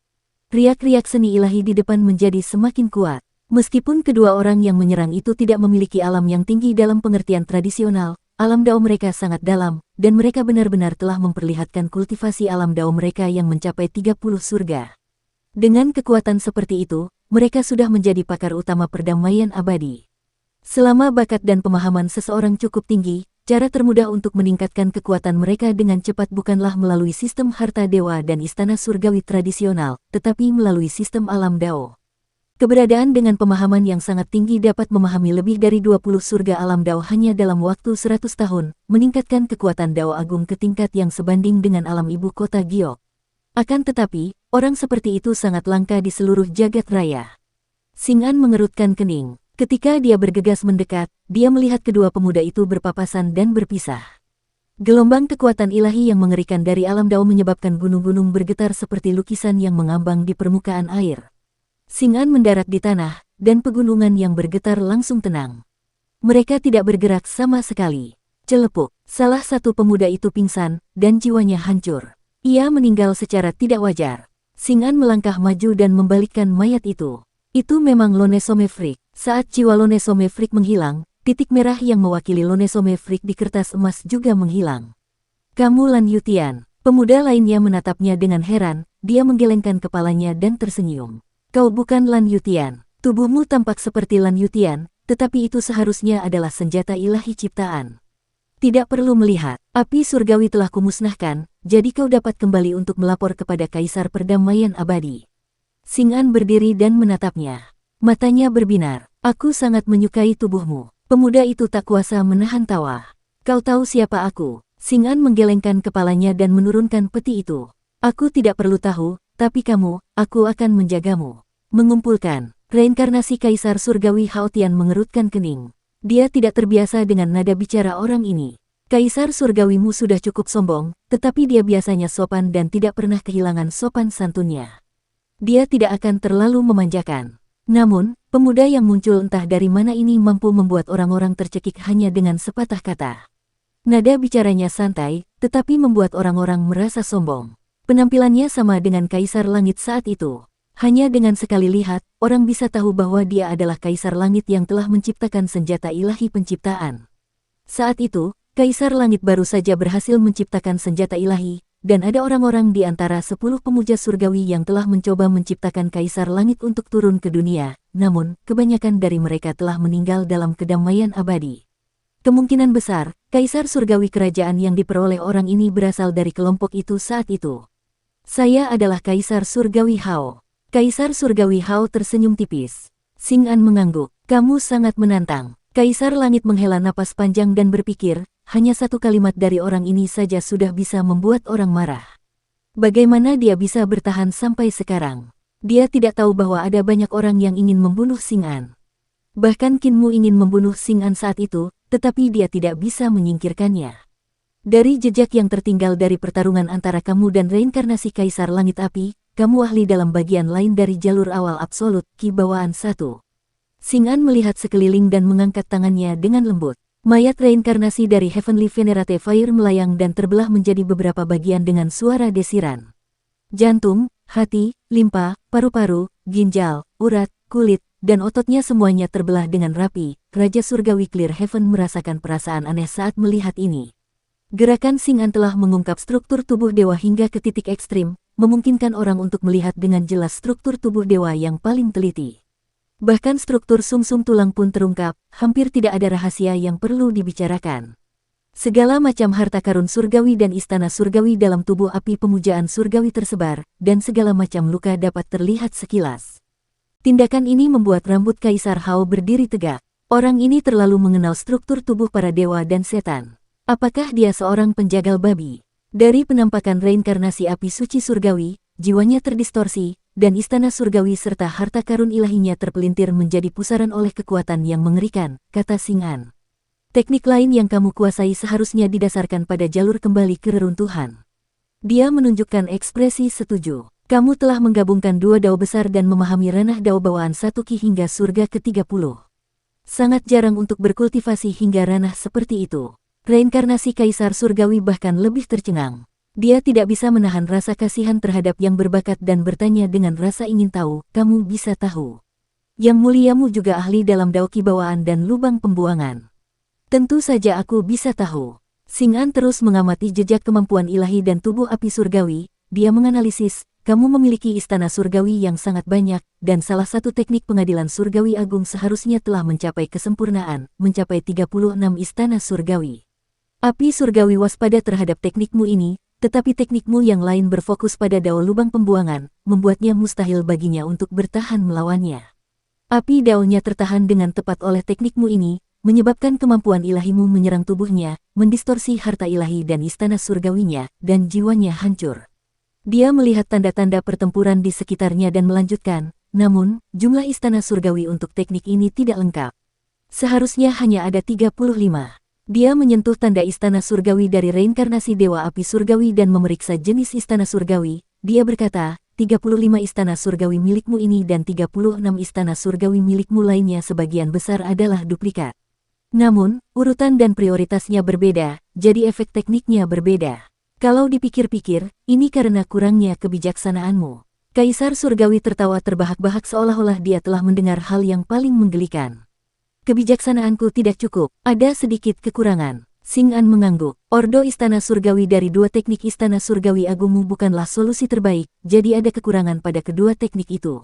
Riak-riak seni ilahi di depan menjadi semakin kuat. Meskipun kedua orang yang menyerang itu tidak memiliki alam yang tinggi dalam pengertian tradisional, alam dao mereka sangat dalam, dan mereka benar-benar telah memperlihatkan kultivasi alam dao mereka yang mencapai 30 surga. Dengan kekuatan seperti itu, mereka sudah menjadi pakar utama perdamaian abadi. Selama bakat dan pemahaman seseorang cukup tinggi, cara termudah untuk meningkatkan kekuatan mereka dengan cepat bukanlah melalui sistem harta dewa dan istana surgawi tradisional, tetapi melalui sistem alam dao. Keberadaan dengan pemahaman yang sangat tinggi dapat memahami lebih dari 20 surga alam dao hanya dalam waktu 100 tahun, meningkatkan kekuatan dao agung ke tingkat yang sebanding dengan alam ibu kota Giok. Akan tetapi, orang seperti itu sangat langka di seluruh jagat raya. Xing An mengerutkan kening. Ketika dia bergegas mendekat, dia melihat kedua pemuda itu berpapasan dan berpisah. Gelombang kekuatan ilahi yang mengerikan dari alam dao menyebabkan gunung-gunung bergetar seperti lukisan yang mengambang di permukaan air. Xing An mendarat di tanah, dan pegunungan yang bergetar langsung tenang. Mereka tidak bergerak sama sekali. Celepuk, salah satu pemuda itu pingsan, dan jiwanya hancur. Ia meninggal secara tidak wajar. Xing An melangkah maju dan membalikkan mayat itu. Itu memang Lonesome Freak. Saat jiwa Lonesome Freak menghilang, titik merah yang mewakili Lonesome Freak di kertas emas juga menghilang. Kamu Lan Yutian. Pemuda lainnya menatapnya dengan heran, dia menggelengkan kepalanya dan tersenyum. Kau bukan Lan Yutian. Tubuhmu tampak seperti Lan Yutian, tetapi itu seharusnya adalah senjata ilahi ciptaan. Tidak perlu melihat, api surgawi telah kumusnahkan, jadi kau dapat kembali untuk melapor kepada Kaisar Perdamaian Abadi. Xing An berdiri dan menatapnya. Matanya berbinar. Aku sangat menyukai tubuhmu. Pemuda itu tak kuasa menahan tawa. Kau tahu siapa aku? Xing An menggelengkan kepalanya dan menurunkan peti itu. Aku tidak perlu tahu, tapi kamu, aku akan menjagamu. Mengumpulkan. Reinkarnasi Kaisar Surgawi Hao Tian mengerutkan kening. Dia tidak terbiasa dengan nada bicara orang ini. Kaisar Surgawimu sudah cukup sombong, tetapi dia biasanya sopan dan tidak pernah kehilangan sopan santunnya. Dia tidak akan terlalu memanjakan. Namun, pemuda yang muncul entah dari mana ini mampu membuat orang-orang tercekik hanya dengan sepatah kata. Nada bicaranya santai, tetapi membuat orang-orang merasa sombong. Penampilannya sama dengan Kaisar Langit saat itu. Hanya dengan sekali lihat, orang bisa tahu bahwa dia adalah Kaisar Langit yang telah menciptakan senjata ilahi penciptaan. Saat itu, Kaisar Langit baru saja berhasil menciptakan senjata ilahi, dan ada orang-orang di antara 10 pemuja surgawi yang telah mencoba menciptakan Kaisar Langit untuk turun ke dunia, namun, kebanyakan dari mereka telah meninggal dalam kedamaian abadi. Kemungkinan besar, Kaisar Surgawi kerajaan yang diperoleh orang ini berasal dari kelompok itu saat itu. Saya adalah Kaisar Surgawi Hao. Kaisar Surgawi Hao tersenyum tipis. Xing An mengangguk. Kamu sangat menantang. Kaisar Langit menghela napas panjang dan berpikir, hanya satu kalimat dari orang ini saja sudah bisa membuat orang marah. Bagaimana dia bisa bertahan sampai sekarang? Dia tidak tahu bahwa ada banyak orang yang ingin membunuh Xing An. Bahkan Qin Mu ingin membunuh Xing An saat itu, tetapi dia tidak bisa menyingkirkannya. Dari jejak yang tertinggal dari pertarungan antara kamu dan reinkarnasi Kaisar Langit Api, kamu ahli dalam bagian lain dari jalur awal absolut, Ki Bawaan 1. Xing An melihat sekeliling dan mengangkat tangannya dengan lembut. Mayat reinkarnasi dari Heavenly Venerate Fire melayang dan terbelah menjadi beberapa bagian dengan suara desiran. Jantung, hati, limpa, paru-paru, ginjal, urat, kulit, dan ototnya semuanya terbelah dengan rapi. Raja Surgawi Clear Heaven merasakan perasaan aneh saat melihat ini. Gerakan Xing An telah mengungkap struktur tubuh dewa hingga ke titik ekstrim, memungkinkan orang untuk melihat dengan jelas struktur tubuh dewa yang paling teliti. Bahkan struktur sumsum tulang pun terungkap, hampir tidak ada rahasia yang perlu dibicarakan. Segala macam harta karun surgawi dan istana surgawi dalam tubuh api pemujaan surgawi tersebar, dan segala macam luka dapat terlihat sekilas. Tindakan ini membuat rambut Kaisar Hao berdiri tegak. Orang ini terlalu mengenal struktur tubuh para dewa dan setan. Apakah dia seorang penjagal babi? Dari penampakan reinkarnasi api suci surgawi, jiwanya terdistorsi, dan istana surgawi serta harta karun ilahinya terpelintir menjadi pusaran oleh kekuatan yang mengerikan, kata Xing'an. Teknik lain yang kamu kuasai seharusnya didasarkan pada jalur kembali ke reruntuhan. Dia menunjukkan ekspresi setuju. Kamu telah menggabungkan dua dao besar dan memahami ranah dao bawaan satu ki hingga surga ke-30. Sangat jarang untuk berkultivasi hingga ranah seperti itu. Reinkarnasi Kaisar Surgawi bahkan lebih tercengang. Dia tidak bisa menahan rasa kasihan terhadap yang berbakat dan bertanya dengan rasa ingin tahu, kamu bisa tahu. Yang muliamu juga ahli dalam dao ki bawaan dan lubang pembuangan. Tentu saja aku bisa tahu. Xing'an terus mengamati jejak kemampuan ilahi dan tubuh api surgawi. Dia menganalisis, kamu memiliki istana surgawi yang sangat banyak, dan salah satu teknik pengadilan surgawi agung seharusnya telah mencapai kesempurnaan, mencapai 36 istana surgawi. Api surgawi waspada terhadap teknikmu ini, tetapi teknikmu yang lain berfokus pada dao lubang pembuangan, membuatnya mustahil baginya untuk bertahan melawannya. Api daonya tertahan dengan tepat oleh teknikmu ini, menyebabkan kemampuan ilahimu menyerang tubuhnya, mendistorsi harta ilahi dan istana surgawinya, dan jiwanya hancur. Dia melihat tanda-tanda pertempuran di sekitarnya dan melanjutkan, namun, jumlah istana surgawi untuk teknik ini tidak lengkap. Seharusnya hanya ada 35. Dia menyentuh tanda istana surgawi dari reinkarnasi Dewa Api Surgawi dan memeriksa jenis istana surgawi. Dia berkata, 35 istana surgawi milikmu ini dan 36 istana surgawi milikmu lainnya sebagian besar adalah duplikat. Namun, urutan dan prioritasnya berbeda, jadi efek tekniknya berbeda. Kalau dipikir-pikir, ini karena kurangnya kebijaksanaanmu. Kaisar Surgawi tertawa terbahak-bahak seolah-olah dia telah mendengar hal yang paling menggelikan. Kebijaksanaanku tidak cukup, ada sedikit kekurangan. Xing'an mengangguk. Ordo Istana Surgawi dari dua teknik Istana Surgawi Agungmu bukanlah solusi terbaik, jadi ada kekurangan pada kedua teknik itu.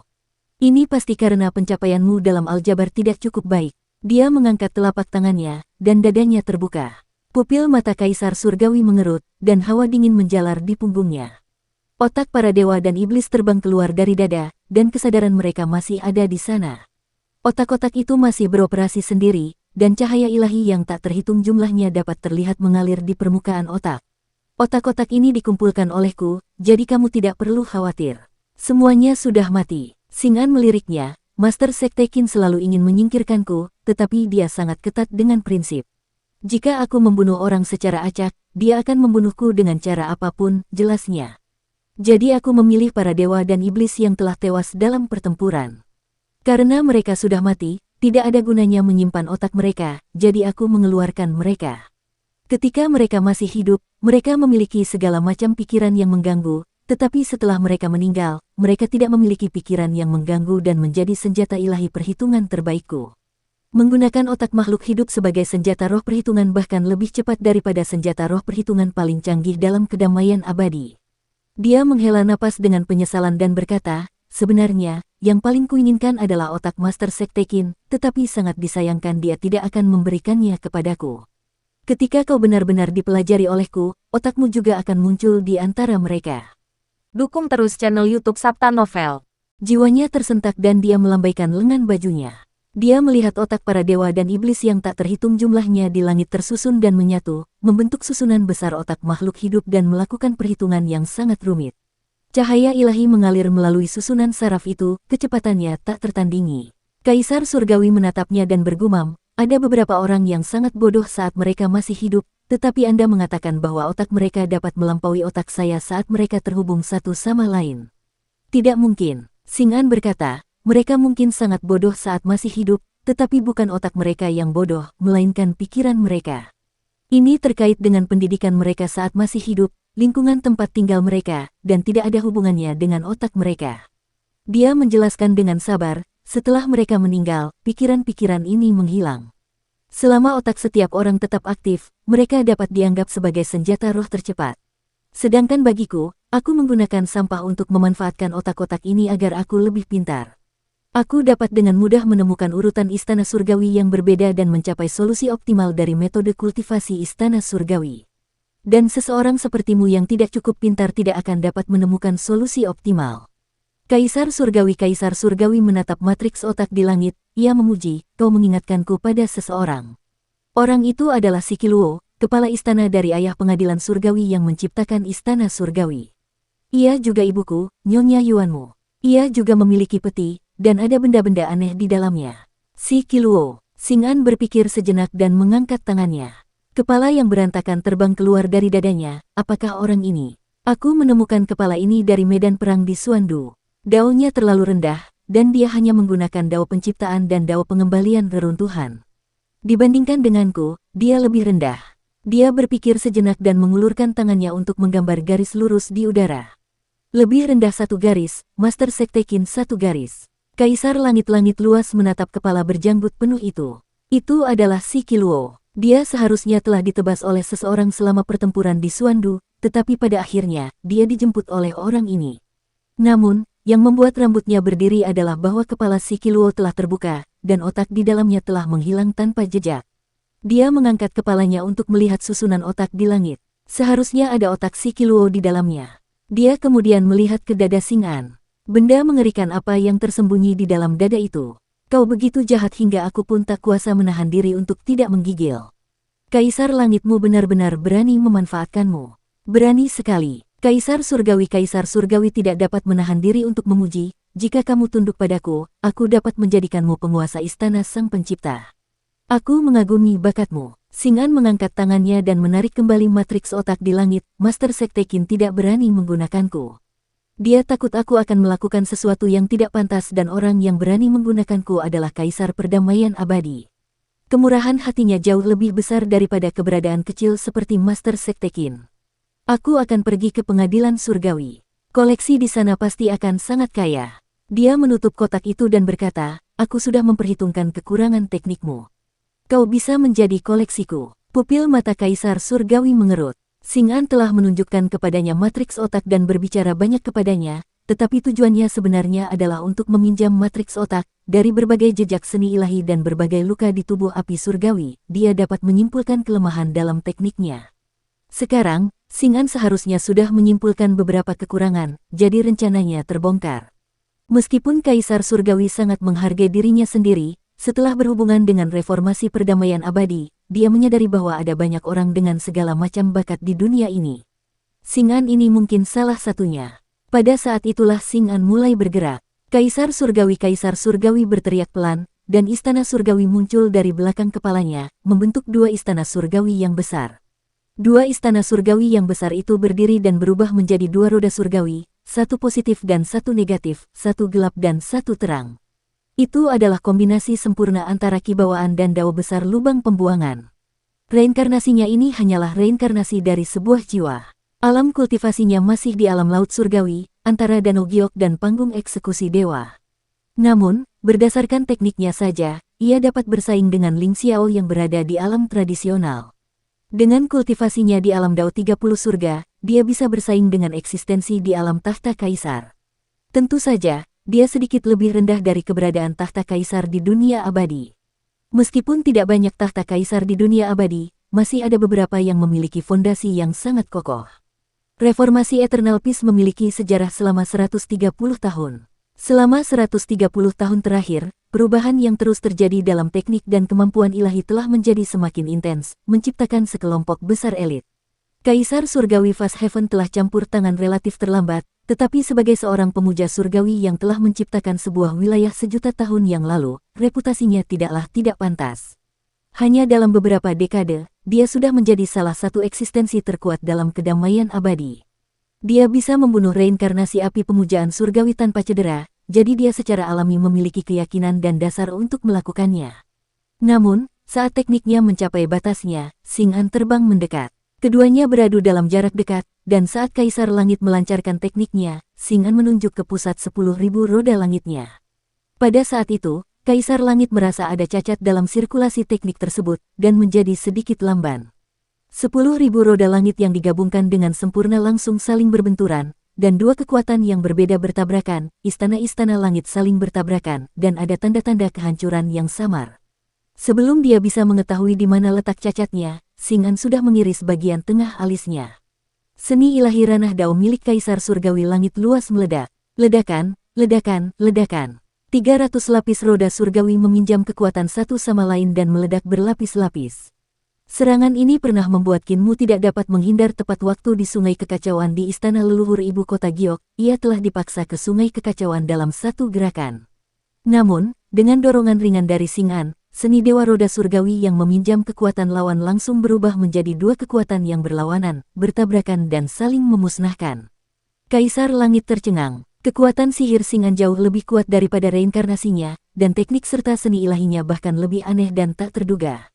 Ini pasti karena pencapaianmu dalam aljabar tidak cukup baik. Dia mengangkat telapak tangannya, dan dadanya terbuka. Pupil mata Kaisar Surgawi mengerut, dan hawa dingin menjalar di punggungnya. Otak para dewa dan iblis terbang keluar dari dada, dan kesadaran mereka masih ada di sana. Otak-otak itu masih beroperasi sendiri, dan cahaya ilahi yang tak terhitung jumlahnya dapat terlihat mengalir di permukaan otak. Otak-otak ini dikumpulkan olehku, jadi kamu tidak perlu khawatir. Semuanya sudah mati. Xing'an meliriknya, Master Sekte Qin selalu ingin menyingkirkanku, tetapi dia sangat ketat dengan prinsip. Jika aku membunuh orang secara acak, dia akan membunuhku dengan cara apapun, jelasnya. Jadi aku memilih para dewa dan iblis yang telah tewas dalam pertempuran. Karena mereka sudah mati, tidak ada gunanya menyimpan otak mereka, jadi aku mengeluarkan mereka. Ketika mereka masih hidup, mereka memiliki segala macam pikiran yang mengganggu, tetapi setelah mereka meninggal, mereka tidak memiliki pikiran yang mengganggu dan menjadi senjata ilahi perhitungan terbaikku. Menggunakan otak makhluk hidup sebagai senjata roh perhitungan bahkan lebih cepat daripada senjata roh perhitungan paling canggih dalam kedamaian abadi. Dia menghela napas dengan penyesalan dan berkata, sebenarnya, yang paling kuinginkan adalah otak Master Sekte Qin, tetapi sangat disayangkan dia tidak akan memberikannya kepadaku. Ketika kau benar-benar dipelajari olehku, otakmu juga akan muncul di antara mereka. Dukung terus channel YouTube Sabta Novel. Jiwanya tersentak dan dia melambaikan lengan bajunya. Dia melihat otak para dewa dan iblis yang tak terhitung jumlahnya di langit tersusun dan menyatu, membentuk susunan besar otak makhluk hidup dan melakukan perhitungan yang sangat rumit. Cahaya ilahi mengalir melalui susunan saraf itu, kecepatannya tak tertandingi. Kaisar Surgawi menatapnya dan bergumam, ada beberapa orang yang sangat bodoh saat mereka masih hidup, tetapi Anda mengatakan bahwa otak mereka dapat melampaui otak saya saat mereka terhubung satu sama lain. Tidak mungkin, Xing'an berkata. Mereka mungkin sangat bodoh saat masih hidup, tetapi bukan otak mereka yang bodoh, melainkan pikiran mereka. Ini terkait dengan pendidikan mereka saat masih hidup, lingkungan tempat tinggal mereka, dan tidak ada hubungannya dengan otak mereka. Dia menjelaskan dengan sabar, setelah mereka meninggal, pikiran-pikiran ini menghilang. Selama otak setiap orang tetap aktif, mereka dapat dianggap sebagai senjata roh tercepat. Sedangkan bagiku, aku menggunakan sampah untuk memanfaatkan otak-otak ini agar aku lebih pintar. Aku dapat dengan mudah menemukan urutan istana surgawi yang berbeda dan mencapai solusi optimal dari metode kultivasi istana surgawi. Dan seseorang sepertimu yang tidak cukup pintar tidak akan dapat menemukan solusi optimal. Kaisar Surgawi menatap matriks otak di langit, ia memuji, kau mengingatkanku pada seseorang. Orang itu adalah Sikiluo, kepala istana dari ayah pengadilan surgawi yang menciptakan istana surgawi. Ia juga ibuku, Nyonya Yuanmu. Ia juga memiliki peti, dan ada benda-benda aneh di dalamnya. Sikiluo, Xing'an berpikir sejenak dan mengangkat tangannya. Kepala yang berantakan terbang keluar dari dadanya, apakah orang ini? Aku menemukan kepala ini dari medan perang di Suandu. Daonya terlalu rendah, dan dia hanya menggunakan dao penciptaan dan dao pengembalian reruntuhan. Dibandingkan denganku, dia lebih rendah. Dia berpikir sejenak dan mengulurkan tangannya untuk menggambar garis lurus di udara. Lebih rendah 1 garis, Master Sekte Qin 1 garis. Kaisar langit-langit luas menatap kepala berjanggut penuh itu. Itu adalah Sikiluo. Dia seharusnya telah ditebas oleh seseorang selama pertempuran di Suandu, tetapi pada akhirnya, dia dijemput oleh orang ini. Namun, yang membuat rambutnya berdiri adalah bahwa kepala Sikiluo telah terbuka, dan otak di dalamnya telah menghilang tanpa jejak. Dia mengangkat kepalanya untuk melihat susunan otak di langit. Seharusnya ada otak Sikiluo di dalamnya. Dia kemudian melihat ke dada Xing'an. Benda mengerikan apa yang tersembunyi di dalam dada itu? Kau begitu jahat hingga aku pun tak kuasa menahan diri untuk tidak menggigil. Kaisar langitmu benar-benar berani memanfaatkanmu. Berani sekali. Kaisar Surgawi tidak dapat menahan diri untuk memuji, jika kamu tunduk padaku, aku dapat menjadikanmu penguasa istana sang pencipta. Aku mengagumi bakatmu. Xing'an mengangkat tangannya dan menarik kembali matriks otak di langit, Master Sekte Qin tidak berani menggunakanku. Dia takut aku akan melakukan sesuatu yang tidak pantas dan orang yang berani menggunakanku adalah Kaisar Perdamaian Abadi. Kemurahan hatinya jauh lebih besar daripada keberadaan kecil seperti Master Sekte Qin. Aku akan pergi ke pengadilan surgawi. Koleksi di sana pasti akan sangat kaya. Dia menutup kotak itu dan berkata, aku sudah memperhitungkan kekurangan teknikmu. Kau bisa menjadi koleksiku. Pupil mata Kaisar Surgawi mengerut. Xing'an telah menunjukkan kepadanya matriks otak dan berbicara banyak kepadanya, tetapi tujuannya sebenarnya adalah untuk meminjam matriks otak. Dari berbagai jejak seni ilahi dan berbagai luka di tubuh api surgawi, dia dapat menyimpulkan kelemahan dalam tekniknya. Sekarang, Xing'an seharusnya sudah menyimpulkan beberapa kekurangan, jadi rencananya terbongkar. Meskipun Kaisar Surgawi sangat menghargai dirinya sendiri, setelah berhubungan dengan reformasi perdamaian abadi, dia menyadari bahwa ada banyak orang dengan segala macam bakat di dunia ini. Xing'an ini mungkin salah satunya. Pada saat itulah Xing'an mulai bergerak. Kaisar Surgawi berteriak pelan, dan istana surgawi muncul dari belakang kepalanya, membentuk 2 istana surgawi yang besar. 2 istana surgawi yang besar itu berdiri dan berubah menjadi 2 roda surgawi, 1 positif dan 1 negatif, 1 gelap dan 1 terang. Itu adalah kombinasi sempurna antara kibawaan dan dao besar lubang pembuangan. Reinkarnasinya ini hanyalah reinkarnasi dari sebuah jiwa. Alam kultivasinya masih di alam laut surgawi, antara danau giok dan panggung eksekusi dewa. Namun, berdasarkan tekniknya saja, ia dapat bersaing dengan Ling Xiao yang berada di alam tradisional. Dengan kultivasinya di alam dao 30 surga, dia bisa bersaing dengan eksistensi di alam tahta kaisar. Tentu saja, dia sedikit lebih rendah dari keberadaan tahta kaisar di dunia abadi. Meskipun tidak banyak tahta kaisar di dunia abadi, masih ada beberapa yang memiliki fondasi yang sangat kokoh. Reformasi Eternal Peace memiliki sejarah selama 130 tahun. Selama 130 tahun terakhir, perubahan yang terus terjadi dalam teknik dan kemampuan ilahi telah menjadi semakin intens, menciptakan sekelompok besar elit. Kaisar Surgawi Fast Heaven telah campur tangan relatif terlambat, tetapi sebagai seorang pemuja surgawi yang telah menciptakan sebuah wilayah sejuta tahun yang lalu, reputasinya tidaklah tidak pantas. Hanya dalam beberapa dekade, dia sudah menjadi salah satu eksistensi terkuat dalam kedamaian abadi. Dia bisa membunuh reinkarnasi api pemujaan surgawi tanpa cedera, jadi dia secara alami memiliki keyakinan dan dasar untuk melakukannya. Namun, saat tekniknya mencapai batasnya, Xing'an terbang mendekat. Keduanya beradu dalam jarak dekat, dan saat Kaisar Langit melancarkan tekniknya, Xing'an menunjuk ke pusat 10.000 roda langitnya. Pada saat itu, Kaisar Langit merasa ada cacat dalam sirkulasi teknik tersebut, dan menjadi sedikit lamban. 10.000 roda langit yang digabungkan dengan sempurna langsung saling berbenturan, dan dua kekuatan yang berbeda bertabrakan, istana-istana langit saling bertabrakan, dan ada tanda-tanda kehancuran yang samar. Sebelum dia bisa mengetahui di mana letak cacatnya, Xing An sudah mengiris bagian tengah alisnya. Seni ilahi ranah dao milik Kaisar Surgawi Langit luas meledak. Ledakan, ledakan, ledakan. 300 lapis roda surgawi meminjam kekuatan satu sama lain dan meledak berlapis-lapis. Serangan ini pernah membuat Qin Mu tidak dapat menghindar tepat waktu di Sungai Kekacauan di Istana Leluhur Ibu Kota Giok. Ia telah dipaksa ke Sungai Kekacauan dalam satu gerakan. Namun, dengan dorongan ringan dari Xing An, seni Dewa Roda Surgawi yang meminjam kekuatan lawan langsung berubah menjadi dua kekuatan yang berlawanan, bertabrakan dan saling memusnahkan. Kaisar Langit tercengang. Kekuatan sihir Xing An jauh lebih kuat daripada reinkarnasinya, dan teknik serta seni ilahinya bahkan lebih aneh dan tak terduga.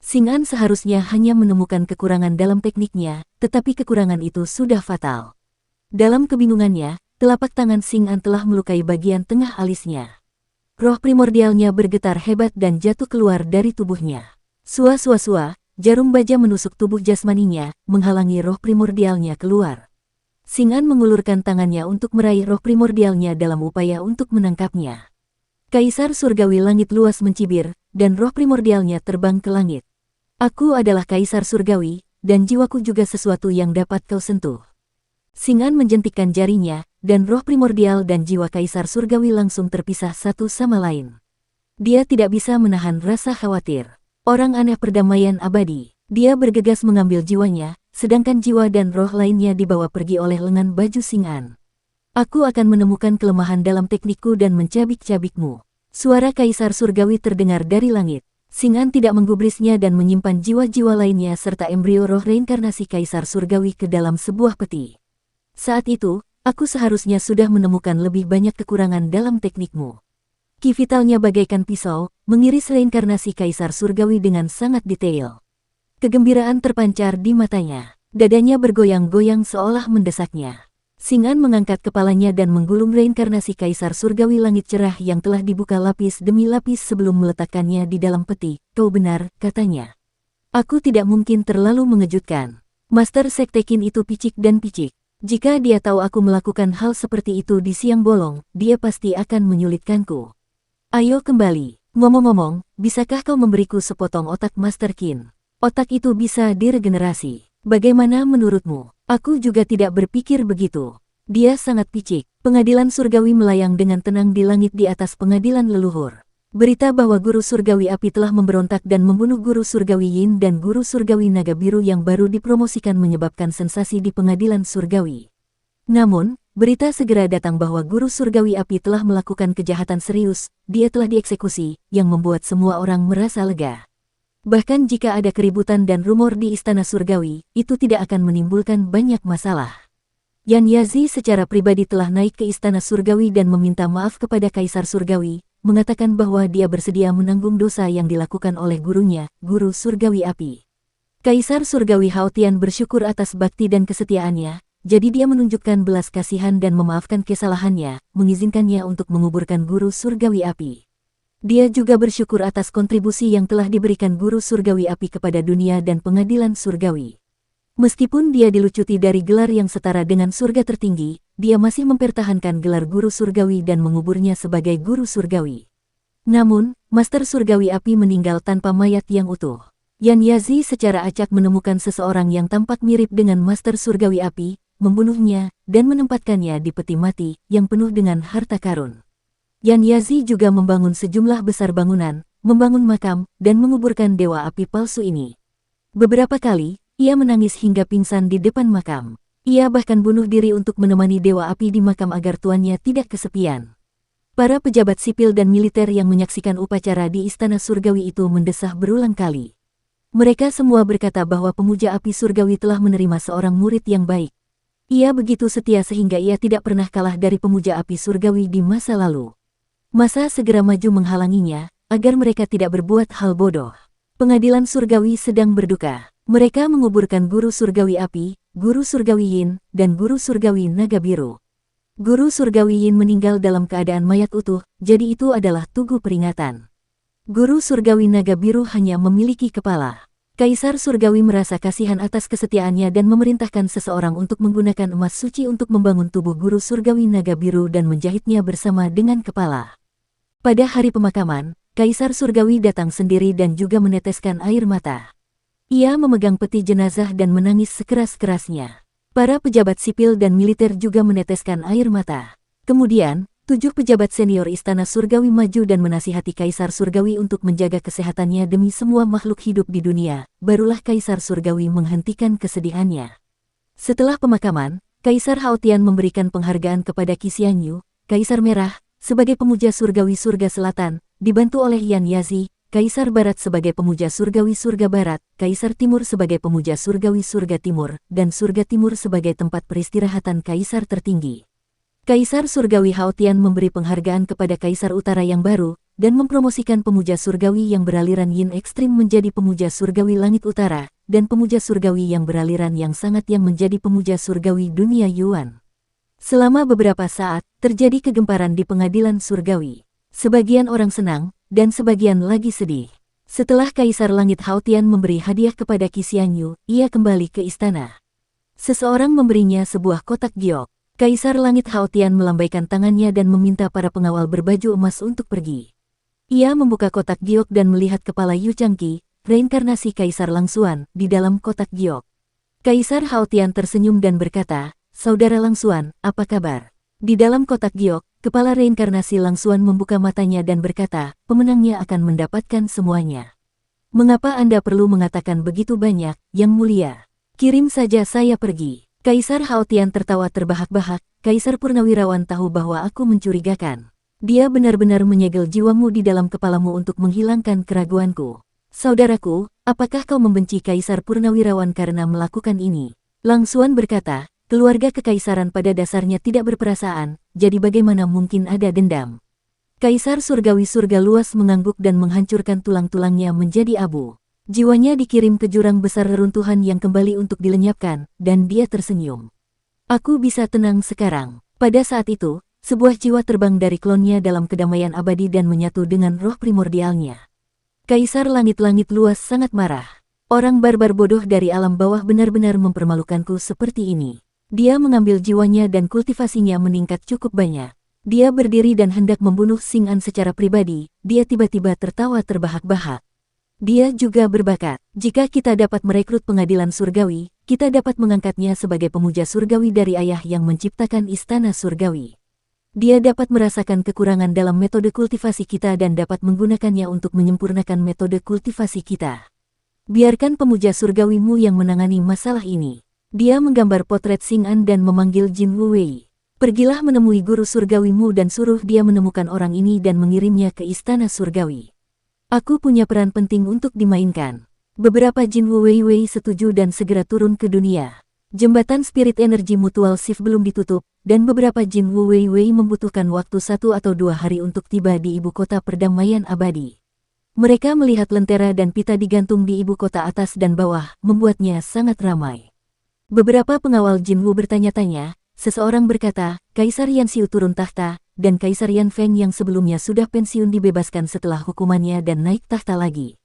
Xing An seharusnya hanya menemukan kekurangan dalam tekniknya, tetapi kekurangan itu sudah fatal. Dalam kebingungannya, telapak tangan Xing An telah melukai bagian tengah alisnya. Roh primordialnya bergetar hebat dan jatuh keluar dari tubuhnya. Sua-sua-sua, jarum baja menusuk tubuh jasmaninya, menghalangi roh primordialnya keluar. Xing An mengulurkan tangannya untuk meraih roh primordialnya dalam upaya untuk menangkapnya. Kaisar Surgawi Langit luas mencibir, dan roh primordialnya terbang ke langit. Aku adalah Kaisar Surgawi, dan jiwaku juga sesuatu yang dapat kau sentuh. Xing An menjentikkan jarinya, dan roh primordial dan jiwa Kaisar Surgawi langsung terpisah satu sama lain. Dia tidak bisa menahan rasa khawatir. Orang aneh perdamaian abadi. Dia bergegas mengambil jiwanya, sedangkan jiwa dan roh lainnya dibawa pergi oleh lengan baju Xing An. Aku akan menemukan kelemahan dalam teknikku dan mencabik-cabikmu. Suara Kaisar Surgawi terdengar dari langit. Xing An tidak menggubrisnya dan menyimpan jiwa-jiwa lainnya serta embrio roh reinkarnasi Kaisar Surgawi ke dalam sebuah peti. Saat itu, aku seharusnya sudah menemukan lebih banyak kekurangan dalam teknikmu. Ki vitalnya bagaikan pisau, mengiris reinkarnasi Kaisar Surgawi dengan sangat detail. Kegembiraan terpancar di matanya. Dadanya bergoyang-goyang seolah mendesaknya. Xing An mengangkat kepalanya dan menggulung reinkarnasi Kaisar Surgawi Langit cerah yang telah dibuka lapis demi lapis sebelum meletakkannya di dalam peti. Kau benar, katanya. Aku tidak mungkin terlalu mengejutkan. Master Sekte Qin itu picik dan picik. Jika dia tahu aku melakukan hal seperti itu di siang bolong, dia pasti akan menyulitkanku. Ayo kembali. Ngomong-ngomong, bisakah kau memberiku sepotong otak Master Qin? Otak itu bisa diregenerasi. Bagaimana menurutmu? Aku juga tidak berpikir begitu. Dia sangat picik. Pengadilan surgawi melayang dengan tenang di langit di atas pengadilan leluhur. Berita bahwa Guru Surgawi Api telah memberontak dan membunuh Guru Surgawi Yin dan Guru Surgawi Naga Biru yang baru dipromosikan menyebabkan sensasi di pengadilan surgawi. Namun, berita segera datang bahwa Guru Surgawi Api telah melakukan kejahatan serius, dia telah dieksekusi, yang membuat semua orang merasa lega. Bahkan jika ada keributan dan rumor di Istana Surgawi, itu tidak akan menimbulkan banyak masalah. Yan Yazi secara pribadi telah naik ke Istana Surgawi dan meminta maaf kepada Kaisar Surgawi, mengatakan bahwa dia bersedia menanggung dosa yang dilakukan oleh gurunya, Guru Surgawi Api. Kaisar Surgawi Hao Tian bersyukur atas bakti dan kesetiaannya, jadi dia menunjukkan belas kasihan dan memaafkan kesalahannya, mengizinkannya untuk menguburkan Guru Surgawi Api. Dia juga bersyukur atas kontribusi yang telah diberikan Guru Surgawi Api kepada dunia dan pengadilan surgawi. Meskipun dia dilucuti dari gelar yang setara dengan surga tertinggi, dia masih mempertahankan gelar Guru Surgawi dan menguburnya sebagai Guru Surgawi. Namun, Master Surgawi Api meninggal tanpa mayat yang utuh. Yan Yazi secara acak menemukan seseorang yang tampak mirip dengan Master Surgawi Api, membunuhnya, dan menempatkannya di peti mati yang penuh dengan harta karun. Yan Yazi juga membangun sejumlah besar bangunan, membangun makam, dan menguburkan Dewa Api palsu ini. Beberapa kali, ia menangis hingga pingsan di depan makam. Ia bahkan bunuh diri untuk menemani Dewa Api di makam agar tuannya tidak kesepian. Para pejabat sipil dan militer yang menyaksikan upacara di Istana Surgawi itu mendesah berulang kali. Mereka semua berkata bahwa pemuja api surgawi telah menerima seorang murid yang baik. Ia begitu setia sehingga ia tidak pernah kalah dari pemuja api surgawi di masa lalu. Masa segera maju menghalanginya, agar mereka tidak berbuat hal bodoh. Pengadilan surgawi sedang berduka. Mereka menguburkan Guru Surgawi Api, Guru Surgawi Yin, dan Guru Surgawi Naga Biru. Guru Surgawi Yin meninggal dalam keadaan mayat utuh, jadi itu adalah tugu peringatan. Guru Surgawi Naga Biru hanya memiliki kepala. Kaisar Surgawi merasa kasihan atas kesetiaannya dan memerintahkan seseorang untuk menggunakan emas suci untuk membangun tubuh guru surgawi naga biru dan menjahitnya bersama dengan kepala. Pada hari pemakaman, Kaisar Surgawi datang sendiri dan juga meneteskan air mata. Ia memegang peti jenazah dan menangis sekeras-kerasnya. Para pejabat sipil dan militer juga meneteskan air mata. Kemudian, 7 pejabat senior Istana Surgawi maju dan menasihati Kaisar Surgawi untuk menjaga kesehatannya demi semua makhluk hidup di dunia. Barulah Kaisar Surgawi menghentikan kesedihannya. Setelah pemakaman, Kaisar Haotian memberikan penghargaan kepada Qi Xianyu, Kaisar Merah, sebagai pemuja surgawi surga selatan, dibantu oleh Yan Yazi, Kaisar Barat sebagai pemuja surgawi surga barat, Kaisar Timur sebagai pemuja surgawi surga timur, dan surga timur sebagai tempat peristirahatan Kaisar tertinggi. Kaisar Surgawi Haotian memberi penghargaan kepada Kaisar Utara yang baru, dan mempromosikan pemuja surgawi yang beraliran Yin ekstrim menjadi pemuja surgawi langit utara, dan pemuja surgawi yang beraliran yang sangat yang menjadi pemuja surgawi dunia Yuan. Selama beberapa saat, terjadi kegemparan di pengadilan surgawi. Sebagian orang senang, dan sebagian lagi sedih. Setelah Kaisar Langit Haotian memberi hadiah kepada Qi Xianyu, ia kembali ke istana. Seseorang memberinya sebuah kotak giok. Kaisar Langit Haotian melambaikan tangannya dan meminta para pengawal berbaju emas untuk pergi. Ia membuka kotak giok dan melihat kepala Yu Changqi, reinkarnasi Kaisar Langsuan, di dalam kotak giok. Kaisar Haotian tersenyum dan berkata, "Saudara Langsuan, apa kabar?" Di dalam kotak giok, kepala reinkarnasi Langsuan membuka matanya dan berkata, "Pemenangnya akan mendapatkan semuanya. Mengapa Anda perlu mengatakan begitu banyak, Yang Mulia? Kirim saja saya pergi." Kaisar Haotian tertawa terbahak-bahak. Kaisar Purnawirawan tahu bahwa aku mencurigakan. Dia benar-benar menyegel jiwamu di dalam kepalamu untuk menghilangkan keraguanku. Saudaraku, apakah kau membenci Kaisar Purnawirawan karena melakukan ini? Langsuan berkata, keluarga kekaisaran pada dasarnya tidak berperasaan, jadi bagaimana mungkin ada dendam? Kaisar Surgawi surga luas mengangguk dan menghancurkan tulang-tulangnya menjadi abu. Jiwanya dikirim ke jurang besar reruntuhan yang kembali untuk dilenyapkan, dan dia tersenyum. Aku bisa tenang sekarang. Pada saat itu, sebuah jiwa terbang dari klonnya dalam kedamaian abadi dan menyatu dengan roh primordialnya. Kaisar Langit-Langit luas sangat marah. Orang barbar bodoh dari alam bawah benar-benar mempermalukanku seperti ini. Dia mengambil jiwanya dan kultivasinya meningkat cukup banyak. Dia berdiri dan hendak membunuh Xing'an secara pribadi, dia tiba-tiba tertawa terbahak-bahak. Dia juga berbakat. Jika kita dapat merekrut pengadilan surgawi, kita dapat mengangkatnya sebagai pemuja surgawi dari ayah yang menciptakan istana surgawi. Dia dapat merasakan kekurangan dalam metode kultivasi kita dan dapat menggunakannya untuk menyempurnakan metode kultivasi kita. Biarkan pemuja surgawimu yang menangani masalah ini. Dia menggambar potret Xing'an dan memanggil Jin Wuwei. Pergilah menemui guru surgawimu dan suruh dia menemukan orang ini dan mengirimnya ke istana surgawi. Aku punya peran penting untuk dimainkan. Beberapa Jin Wuwei setuju dan segera turun ke dunia. Jembatan spirit energi mutual shift belum ditutup, dan beberapa Jin Wuwei membutuhkan waktu 1 atau 2 hari untuk tiba di ibu kota perdamaian abadi. Mereka melihat lentera dan pita digantung di ibu kota atas dan bawah, membuatnya sangat ramai. Beberapa pengawal Jin Wu bertanya-tanya, seseorang berkata, Kaisar Yanxiu turun tahta, dan Kaisar Yan Feng yang sebelumnya sudah pensiun dibebaskan setelah hukumannya dan naik tahta lagi.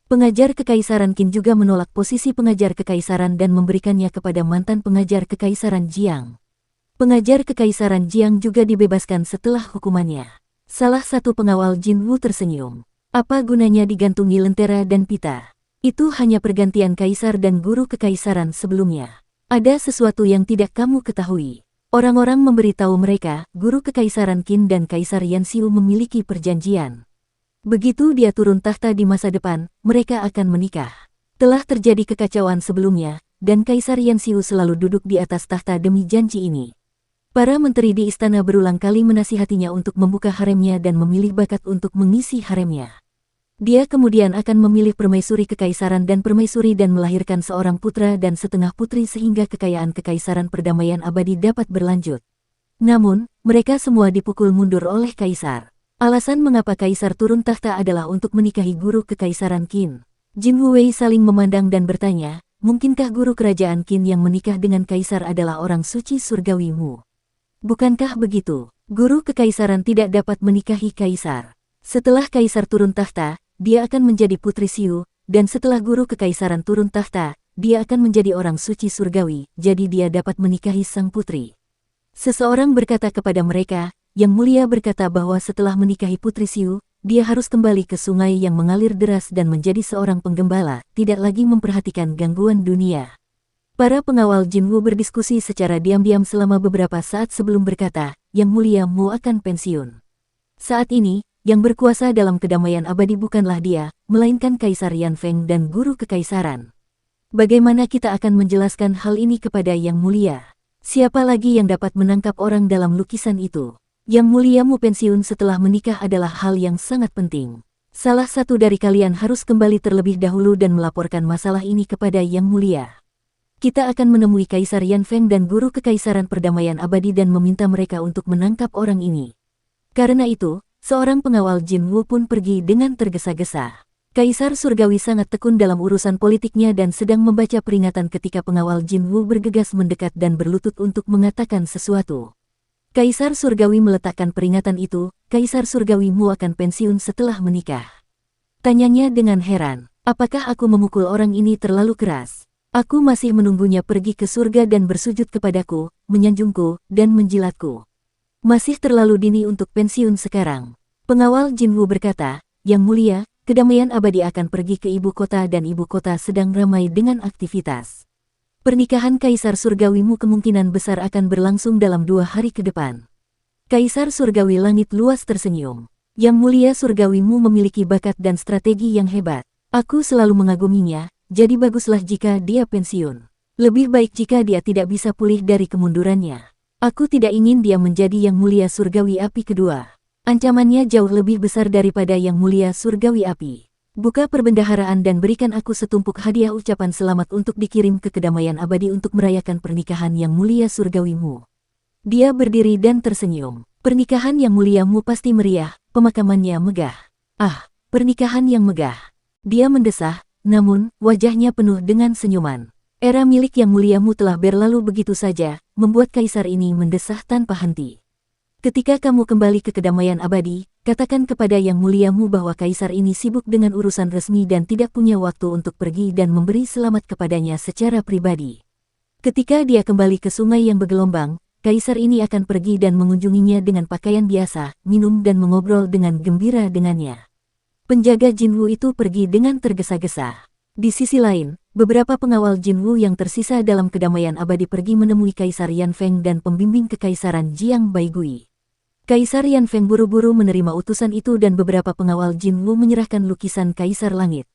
Pengajar Kekaisaran Qin juga menolak posisi pengajar kekaisaran dan memberikannya kepada mantan pengajar Kekaisaran Jiang. Pengajar Kekaisaran Jiang juga dibebaskan setelah hukumannya. Salah satu pengawal Jin Wu tersenyum. Apa gunanya digantungi lentera dan pita? Itu hanya pergantian kaisar dan guru kekaisaran sebelumnya. Ada sesuatu yang tidak kamu ketahui. Orang-orang memberitahu mereka, guru kekaisaran Qin dan Kaisar Yanxiu memiliki perjanjian. Begitu dia turun tahta di masa depan, mereka akan menikah. Telah terjadi kekacauan sebelumnya, dan Kaisar Yanxiu selalu duduk di atas tahta demi janji ini. Para menteri di istana berulang kali menasihatinya untuk membuka haremnya dan memilih bakat untuk mengisi haremnya. Dia kemudian akan memilih permaisuri kekaisaran dan permaisuri dan melahirkan seorang putra dan setengah putri sehingga kekayaan kekaisaran perdamaian abadi dapat berlanjut. Namun, mereka semua dipukul mundur oleh kaisar. Alasan mengapa kaisar turun tahta adalah untuk menikahi guru kekaisaran Qin. Jin Wuwei saling memandang dan bertanya, mungkinkah guru kerajaan Qin yang menikah dengan kaisar adalah orang suci surgawimu? Bukankah begitu? Guru kekaisaran tidak dapat menikahi kaisar. Setelah kaisar turun tahta, dia akan menjadi putri Xiu, dan setelah guru kekaisaran turun tahta, dia akan menjadi orang suci surgawi, jadi dia dapat menikahi sang putri. Seseorang berkata kepada mereka, Yang Mulia berkata bahwa setelah menikahi Putri Xiu, dia harus kembali ke sungai yang mengalir deras dan menjadi seorang penggembala, tidak lagi memperhatikan gangguan dunia. Para pengawal Jinwu berdiskusi secara diam-diam selama beberapa saat sebelum berkata, Yang Mulia Mu akan pensiun. Saat ini, yang berkuasa dalam kedamaian abadi bukanlah dia, melainkan Kaisar Yanfeng dan guru kekaisaran. Bagaimana kita akan menjelaskan hal ini kepada Yang Mulia? Siapa lagi yang dapat menangkap orang dalam lukisan itu? Yang Mulia Mu pensiun setelah menikah adalah hal yang sangat penting. Salah satu dari kalian harus kembali terlebih dahulu dan melaporkan masalah ini kepada Yang Mulia. Kita akan menemui Kaisar Yanfeng dan guru kekaisaran perdamaian abadi dan meminta mereka untuk menangkap orang ini. Karena itu, seorang pengawal Jinwu pun pergi dengan tergesa-gesa. Kaisar Surgawi sangat tekun dalam urusan politiknya dan sedang membaca peringatan ketika pengawal Jinwu bergegas mendekat dan berlutut untuk mengatakan sesuatu. Kaisar Surgawi meletakkan peringatan itu, Kaisar Surgawi Mu akan pensiun setelah menikah. Tanyanya dengan heran, apakah aku memukul orang ini terlalu keras? Aku masih menunggunya pergi ke surga dan bersujud kepadaku, menyanjungku, dan menjilatku. Masih terlalu dini untuk pensiun sekarang. Pengawal Jinwu berkata, Yang Mulia, kedamaian abadi akan pergi ke ibu kota dan ibu kota sedang ramai dengan aktivitas. Pernikahan Kaisar Surgawimu kemungkinan besar akan berlangsung dalam 2 hari ke depan. Kaisar Surgawi Langit Luas tersenyum. Yang Mulia Surgawimu memiliki bakat dan strategi yang hebat. Aku selalu mengaguminya, jadi baguslah jika dia pensiun. Lebih baik jika dia tidak bisa pulih dari kemundurannya. Aku tidak ingin dia menjadi Yang Mulia Surgawi Api kedua. Ancamannya jauh lebih besar daripada Yang Mulia Surgawi Api. Buka perbendaharaan dan berikan aku setumpuk hadiah ucapan selamat untuk dikirim ke kedamaian abadi untuk merayakan pernikahan Yang Mulia Surgawimu. Dia berdiri dan tersenyum. Pernikahan Yang Muliamu pasti meriah, pemakamannya megah. Ah, pernikahan yang megah. Dia mendesah, namun wajahnya penuh dengan senyuman. Era milik Yang Muliamu telah berlalu begitu saja, membuat kaisar ini mendesah tanpa henti. Ketika kamu kembali ke kedamaian abadi, katakan kepada Yang Muliamu bahwa kaisar ini sibuk dengan urusan resmi dan tidak punya waktu untuk pergi dan memberi selamat kepadanya secara pribadi. Ketika dia kembali ke sungai yang bergelombang, kaisar ini akan pergi dan mengunjunginya dengan pakaian biasa, minum dan mengobrol dengan gembira dengannya. Penjaga Jinwu itu pergi dengan tergesa-gesa. Di sisi lain, beberapa pengawal Jinwu yang tersisa dalam kedamaian abadi pergi menemui Kaisar Yanfeng dan pembimbing kekaisaran Jiang Baigui. Kaisar Yanfeng buru-buru menerima utusan itu dan beberapa pengawal Jinwu menyerahkan lukisan Kaisar Langit.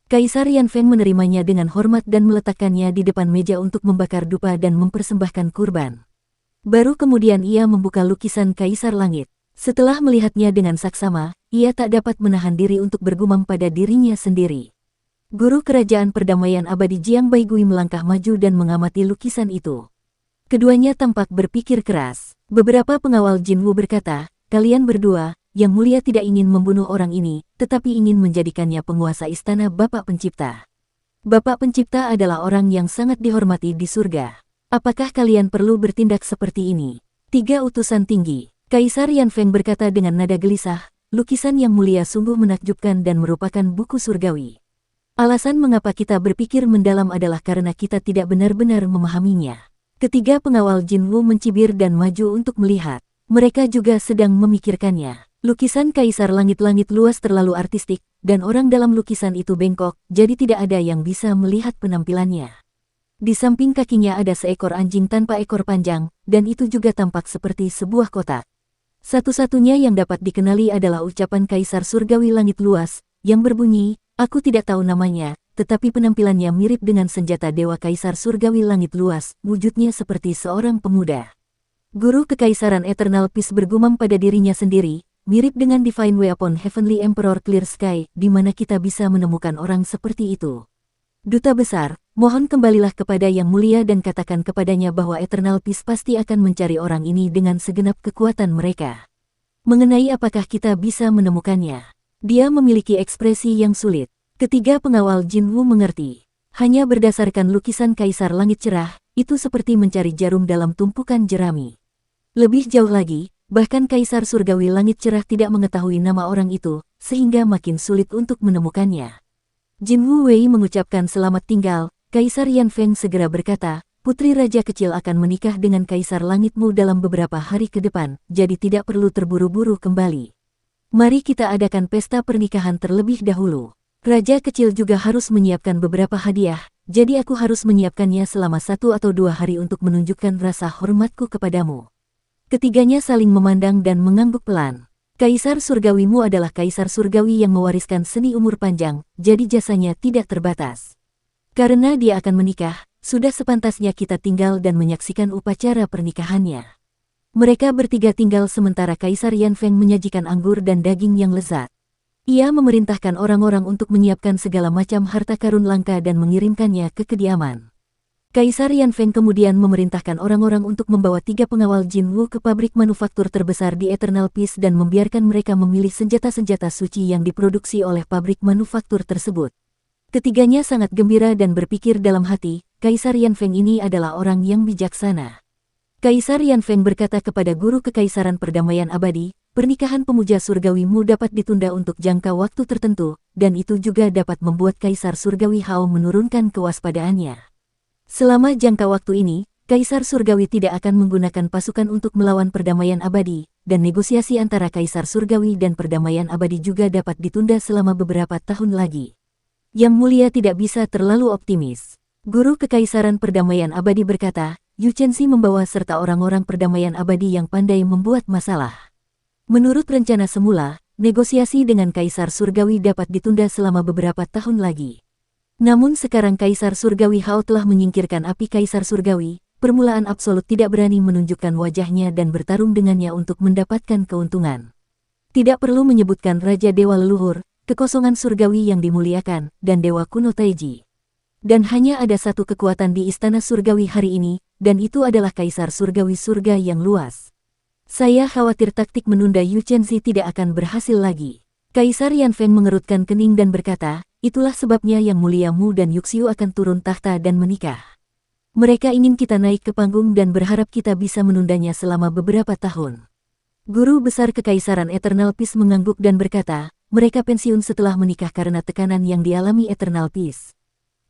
Kaisar Yanfeng menerimanya dengan hormat dan meletakkannya di depan meja untuk membakar dupa dan mempersembahkan kurban. Baru kemudian ia membuka lukisan Kaisar Langit. Setelah melihatnya dengan saksama, ia tak dapat menahan diri untuk bergumam pada dirinya sendiri. Guru Kerajaan Perdamaian Abadi Jiang Baigui melangkah maju dan mengamati lukisan itu. Keduanya tampak berpikir keras. Beberapa pengawal Jinwu berkata, kalian berdua, Yang Mulia tidak ingin membunuh orang ini, tetapi ingin menjadikannya penguasa istana Bapak Pencipta. Bapak Pencipta adalah orang yang sangat dihormati di surga. Apakah kalian perlu bertindak seperti ini? 3 utusan tinggi. Kaisar Yanfeng berkata dengan nada gelisah, lukisan Yang Mulia sungguh menakjubkan dan merupakan buku surgawi. Alasan mengapa kita berpikir mendalam adalah karena kita tidak benar-benar memahaminya. Ketiga pengawal Jinwu mencibir dan maju untuk melihat. Mereka juga sedang memikirkannya. Lukisan Kaisar Langit-Langit Luas terlalu artistik, dan orang dalam lukisan itu bengkok, jadi tidak ada yang bisa melihat penampilannya. Di samping kakinya ada seekor anjing tanpa ekor panjang, dan itu juga tampak seperti sebuah kotak. Satu-satunya yang dapat dikenali adalah ucapan Kaisar Surgawi Langit Luas, yang berbunyi, aku tidak tahu namanya, tetapi penampilannya mirip dengan senjata Dewa Kaisar Surgawi Langit Luas, wujudnya seperti seorang pemuda. Guru Kekaisaran Eternal Peace bergumam pada dirinya sendiri, mirip dengan Divine Weapon Heavenly Emperor Clear Sky, di mana kita bisa menemukan orang seperti itu. Duta Besar, mohon kembalilah kepada Yang Mulia dan katakan kepadanya bahwa Eternal Peace pasti akan mencari orang ini dengan segenap kekuatan mereka. Mengenai apakah kita bisa menemukannya, dia memiliki ekspresi yang sulit. Ketiga pengawal Jinwu mengerti. Hanya berdasarkan lukisan Kaisar Langit Cerah, itu seperti mencari jarum dalam tumpukan jerami. Lebih jauh lagi, bahkan Kaisar Surgawi Langit Cerah tidak mengetahui nama orang itu, sehingga makin sulit untuk menemukannya. Jin Wu Wei mengucapkan selamat tinggal. Kaisar Yan Feng segera berkata, putri raja kecil akan menikah dengan Kaisar Langitmu dalam beberapa hari ke depan, jadi tidak perlu terburu-buru kembali. Mari kita adakan pesta pernikahan terlebih dahulu. Raja kecil juga harus menyiapkan beberapa hadiah, jadi aku harus menyiapkannya selama 1 atau 2 hari untuk menunjukkan rasa hormatku kepadamu. Ketiganya saling memandang dan mengangguk pelan. Kaisar surgawimu adalah kaisar surgawi yang mewariskan seni umur panjang, jadi jasanya tidak terbatas. Karena dia akan menikah, sudah sepantasnya kita tinggal dan menyaksikan upacara pernikahannya. Mereka bertiga tinggal sementara Kaisar Yan Feng menyajikan anggur dan daging yang lezat. Ia memerintahkan orang-orang untuk menyiapkan segala macam harta karun langka dan mengirimkannya ke kediaman. Kaisar Yan Feng kemudian memerintahkan orang-orang untuk membawa 3 pengawal Jin Wu ke pabrik manufaktur terbesar di Eternal Peace dan membiarkan mereka memilih senjata-senjata suci yang diproduksi oleh pabrik manufaktur tersebut. Ketiganya sangat gembira dan berpikir dalam hati, Kaisar Yan Feng ini adalah orang yang bijaksana. Kaisar Yan Feng berkata kepada guru Kekaisaran Perdamaian Abadi, pernikahan pemuja surgawimu dapat ditunda untuk jangka waktu tertentu, dan itu juga dapat membuat Kaisar Surgawi Hao menurunkan kewaspadaannya. Selama jangka waktu ini, Kaisar Surgawi tidak akan menggunakan pasukan untuk melawan Perdamaian Abadi, dan negosiasi antara Kaisar Surgawi dan Perdamaian Abadi juga dapat ditunda selama beberapa tahun lagi. Yang Mulia tidak bisa terlalu optimis. Guru Kekaisaran Perdamaian Abadi berkata, Yu Chenxi membawa serta orang-orang Perdamaian Abadi yang pandai membuat masalah. Menurut rencana semula, negosiasi dengan Kaisar Surgawi dapat ditunda selama beberapa tahun lagi. Namun sekarang Kaisar Surgawi Hao telah menyingkirkan api Kaisar Surgawi, permulaan absolut tidak berani menunjukkan wajahnya dan bertarung dengannya untuk mendapatkan keuntungan. Tidak perlu menyebutkan Raja Dewa Leluhur, kekosongan surgawi yang dimuliakan, dan Dewa Kuno Taiji. Dan hanya ada satu kekuatan di Istana Surgawi hari ini, dan itu adalah Kaisar Surgawi surga yang luas. Saya khawatir taktik menunda Yu Chenxi tidak akan berhasil lagi. Kaisar Yan Feng mengerutkan kening dan berkata, itulah sebabnya Yang Mulia Mu dan Yuxiu akan turun tahta dan menikah. Mereka ingin kita naik ke panggung dan berharap kita bisa menundanya selama beberapa tahun. Guru Besar Kekaisaran Eternal Peace mengangguk dan berkata, mereka pensiun setelah menikah karena tekanan yang dialami Eternal Peace.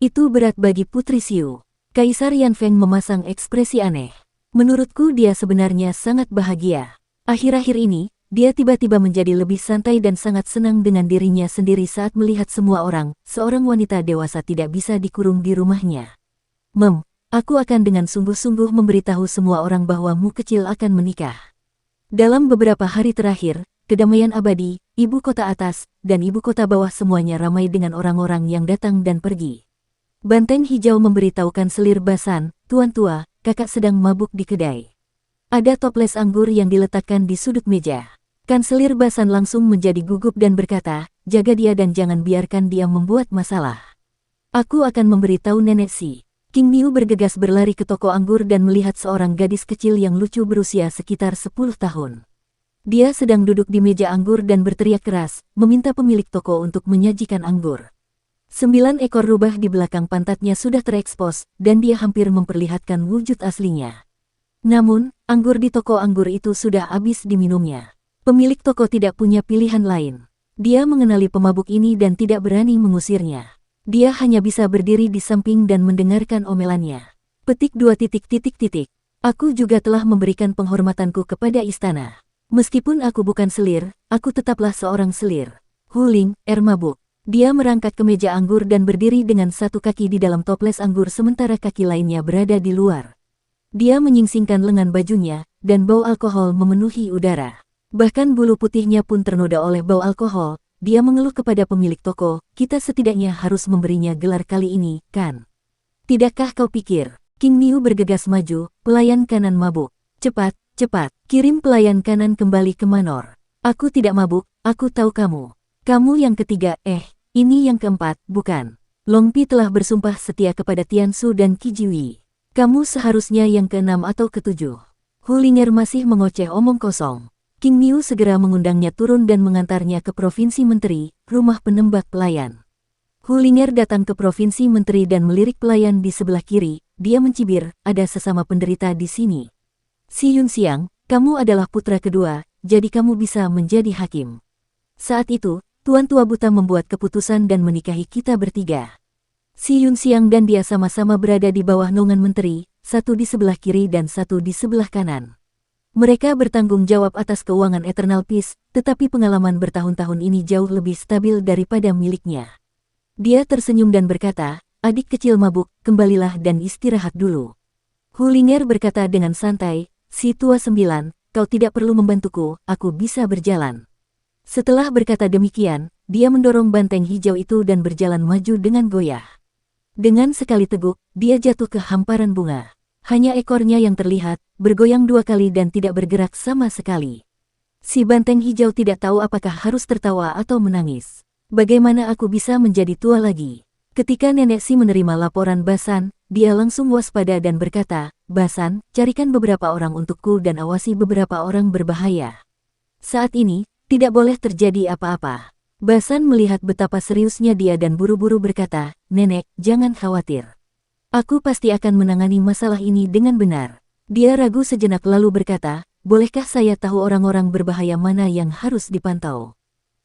Itu berat bagi Putri Xiu. Kaisar Yan Feng memasang ekspresi aneh. Menurutku dia sebenarnya sangat bahagia. Akhir-akhir ini, dia tiba-tiba menjadi lebih santai dan sangat senang dengan dirinya sendiri saat melihat semua orang, seorang wanita dewasa tidak bisa dikurung di rumahnya. Aku akan dengan sungguh-sungguh memberitahu semua orang bahwa Mu kecil akan menikah. Dalam beberapa hari terakhir, Kedamaian Abadi, Ibu Kota Atas, dan Ibu Kota Bawah semuanya ramai dengan orang-orang yang datang dan pergi. Banteng hijau memberitahukan selir basan, Tuan tua, kakak sedang mabuk di kedai. Ada toples anggur yang diletakkan di sudut meja. Kanselir basan langsung menjadi gugup dan berkata, jaga dia dan jangan biarkan dia membuat masalah. Aku akan memberitahu Nenek Si. King Miu bergegas berlari ke toko anggur dan melihat seorang gadis kecil yang lucu berusia sekitar 10 tahun. Dia sedang duduk di meja anggur dan berteriak keras, meminta pemilik toko untuk menyajikan anggur. 9 ekor rubah di belakang pantatnya sudah terekspos, dan dia hampir memperlihatkan wujud aslinya. Namun, anggur di toko anggur itu sudah habis diminumnya. Pemilik toko tidak punya pilihan lain. Dia mengenali pemabuk ini dan tidak berani mengusirnya. Dia hanya bisa berdiri di samping dan mendengarkan omelannya. Petik 2. Aku juga telah memberikan penghormatanku kepada istana. Meskipun aku bukan selir, aku tetaplah seorang selir. Huling, mabuk. Dia merangkak ke meja anggur dan berdiri dengan satu kaki di dalam toples anggur sementara kaki lainnya berada di luar. Dia menyingsingkan lengan bajunya, dan bau alkohol memenuhi udara. Bahkan bulu putihnya pun ternoda oleh bau alkohol. Dia mengeluh kepada pemilik toko, kita setidaknya harus memberinya gelar kali ini, kan? Tidakkah kau pikir? King Miu bergegas maju, pelayan kanan mabuk. Cepat, kirim pelayan kanan kembali ke Manor. Aku tidak mabuk, aku tahu kamu. Kamu yang ketiga, ini yang keempat, bukan? Long Pi telah bersumpah setia kepada Tiansu dan Qi Jiwi. Kamu seharusnya yang keenam atau ketujuh. Hulinger masih mengoceh omong kosong. King Miu segera mengundangnya turun dan mengantarnya ke Provinsi Menteri, rumah penembak pelayan. Hulinger datang ke Provinsi Menteri dan melirik pelayan di sebelah kiri. Dia mencibir, ada sesama penderita di sini. Si Yun Xiang, kamu adalah putra kedua, jadi kamu bisa menjadi hakim. Saat itu, Tuan Tua Buta membuat keputusan dan menikahi kita bertiga. Si Yunxiang dan dia sama-sama berada di bawah naungan menteri, satu di sebelah kiri dan satu di sebelah kanan. Mereka bertanggung jawab atas keuangan Eternal Peace, tetapi pengalaman bertahun-tahun ini jauh lebih stabil daripada miliknya. Dia tersenyum dan berkata, "Adik kecil mabuk, kembalilah dan istirahat dulu." Hulinger berkata dengan santai, "Si tua 9, kau tidak perlu membantuku, aku bisa berjalan." Setelah berkata demikian, dia mendorong banteng hijau itu dan berjalan maju dengan goyah. Dengan sekali teguk, dia jatuh ke hamparan bunga. Hanya ekornya yang terlihat, bergoyang 2 kali dan tidak bergerak sama sekali. Si banteng hijau tidak tahu apakah harus tertawa atau menangis. Bagaimana aku bisa menjadi tua lagi? Ketika Nenek Si menerima laporan Basan, dia langsung waspada dan berkata, "Basan, carikan beberapa orang untukku dan awasi beberapa orang berbahaya. Saat ini, tidak boleh terjadi apa-apa." Basan melihat betapa seriusnya dia dan buru-buru berkata, "Nenek, jangan khawatir. Aku pasti akan menangani masalah ini dengan benar." Dia ragu sejenak lalu berkata, "Bolehkah saya tahu orang-orang berbahaya mana yang harus dipantau?"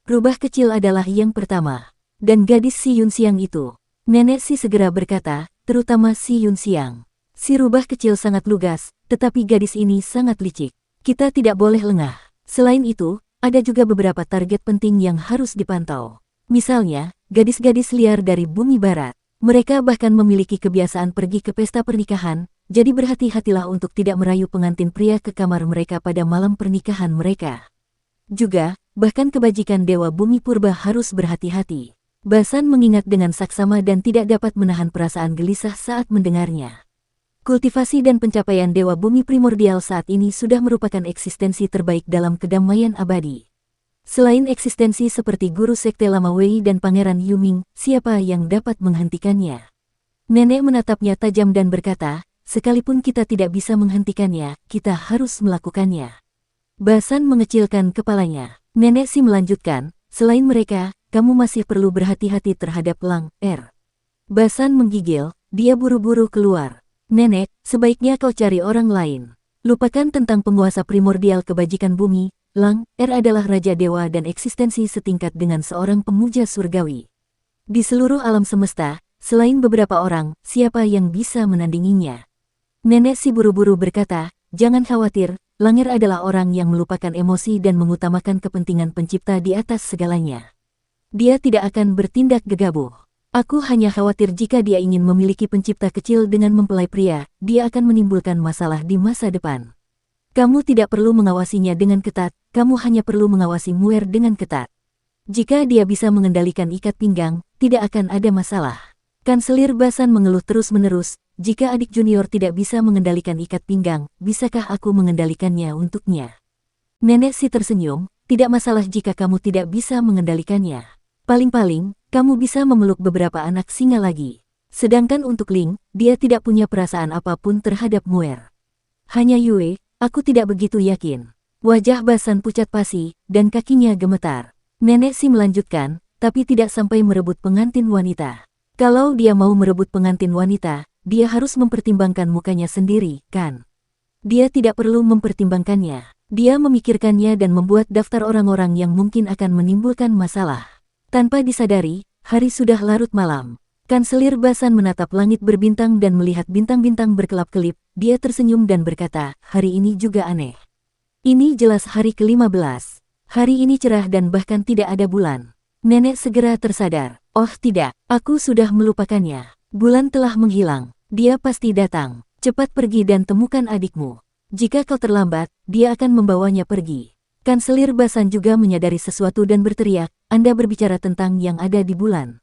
Rubah kecil adalah yang pertama. Dan gadis si Yunxiang itu. Nenek Si segera berkata, "Terutama si Yunxiang. Si rubah kecil sangat lugas, tetapi gadis ini sangat licik. Kita tidak boleh lengah. Selain itu, ada juga beberapa target penting yang harus dipantau. Misalnya, gadis-gadis liar dari bumi barat. Mereka bahkan memiliki kebiasaan pergi ke pesta pernikahan, jadi berhati-hatilah untuk tidak merayu pengantin pria ke kamar mereka pada malam pernikahan mereka. Juga, bahkan kebajikan Dewa Bumi Purba harus berhati-hati." Basan mengingat dengan saksama dan tidak dapat menahan perasaan gelisah saat mendengarnya. Kultivasi dan pencapaian Dewa Bumi Primordial saat ini sudah merupakan eksistensi terbaik dalam kedamaian abadi. Selain eksistensi seperti Guru Sekte Lama Wei dan Pangeran Yuming, siapa yang dapat menghentikannya? Nenek menatapnya tajam dan berkata, "Sekalipun kita tidak bisa menghentikannya, kita harus melakukannya." Basan mengecilkan kepalanya. Nenek Si melanjutkan, "Selain mereka, kamu masih perlu berhati-hati terhadap Lang Er." Basan menggigil, dia buru-buru keluar. "Nenek, sebaiknya kau cari orang lain. Lupakan tentang penguasa primordial kebajikan bumi. Lang Er adalah Raja Dewa dan eksistensi setingkat dengan seorang pemuja surgawi. Di seluruh alam semesta, selain beberapa orang, siapa yang bisa menandinginya?" Nenek Si buru-buru berkata, "Jangan khawatir, Lang Er adalah orang yang melupakan emosi dan mengutamakan kepentingan pencipta di atas segalanya. Dia tidak akan bertindak gegabah. Aku hanya khawatir jika dia ingin memiliki pencipta kecil dengan mempelai pria, dia akan menimbulkan masalah di masa depan. Kamu tidak perlu mengawasinya dengan ketat, kamu hanya perlu mengawasi Muer dengan ketat. Jika dia bisa mengendalikan ikat pinggang, tidak akan ada masalah." Kanselir Basan mengeluh terus-menerus, "Jika adik junior tidak bisa mengendalikan ikat pinggang, bisakah aku mengendalikannya untuknya?" Nenek Si tersenyum, "Tidak masalah jika kamu tidak bisa mengendalikannya. Paling-paling, kamu bisa memeluk beberapa anak singa lagi. Sedangkan untuk Ling, dia tidak punya perasaan apapun terhadap Muer. Hanya Yue, aku tidak begitu yakin." Wajah Basan pucat pasi, dan kakinya gemetar. Nenek Si melanjutkan, "Tapi tidak sampai merebut pengantin wanita. Kalau dia mau merebut pengantin wanita, dia harus mempertimbangkan mukanya sendiri, kan? Dia tidak perlu mempertimbangkannya. Dia memikirkannya dan membuat daftar orang-orang yang mungkin akan menimbulkan masalah." Tanpa disadari, hari sudah larut malam. Kanselir Basan menatap langit berbintang dan melihat bintang-bintang berkelap-kelip. Dia tersenyum dan berkata, "Hari ini juga aneh. Ini jelas hari ke-15. Hari ini cerah dan bahkan tidak ada bulan." Nenek segera tersadar. "Oh tidak, aku sudah melupakannya. Bulan telah menghilang. Dia pasti datang. Cepat pergi dan temukan adikmu. Jika kau terlambat, dia akan membawanya pergi." Kanselir Basan juga menyadari sesuatu dan berteriak, "Anda berbicara tentang yang ada di bulan.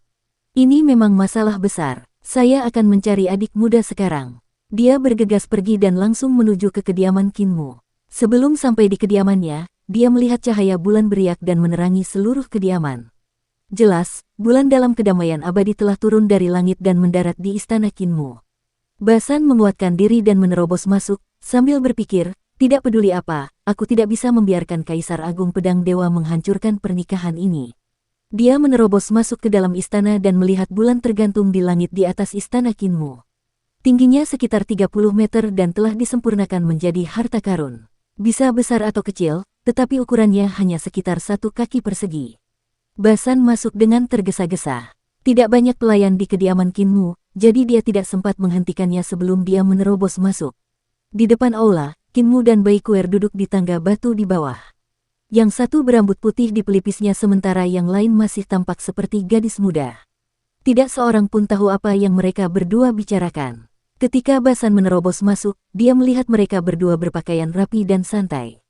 Ini memang masalah besar. Saya akan mencari adik muda sekarang." Dia bergegas pergi dan langsung menuju ke kediaman Kinmu. Sebelum sampai di kediamannya, dia melihat cahaya bulan beriak dan menerangi seluruh kediaman. Jelas, bulan dalam kedamaian abadi telah turun dari langit dan mendarat di istana Kinmu. Basan menguatkan diri dan menerobos masuk, sambil berpikir, "Tidak peduli apa, aku tidak bisa membiarkan Kaisar Agung Pedang Dewa menghancurkan pernikahan ini." Dia menerobos masuk ke dalam istana dan melihat bulan tergantung di langit di atas istana Kinmu. Tingginya sekitar 30 meter dan telah disempurnakan menjadi harta karun. Bisa besar atau kecil, tetapi ukurannya hanya sekitar 1 kaki persegi. Basan masuk dengan tergesa-gesa. Tidak banyak pelayan di kediaman Kinmu, jadi dia tidak sempat menghentikannya sebelum dia menerobos masuk. Di depan aula, Kinmu dan Baikuer duduk di tangga batu di bawah. Yang satu berambut putih di pelipisnya sementara yang lain masih tampak seperti gadis muda. Tidak seorang pun tahu apa yang mereka berdua bicarakan. Ketika Basan menerobos masuk, dia melihat mereka berdua berpakaian rapi dan santai.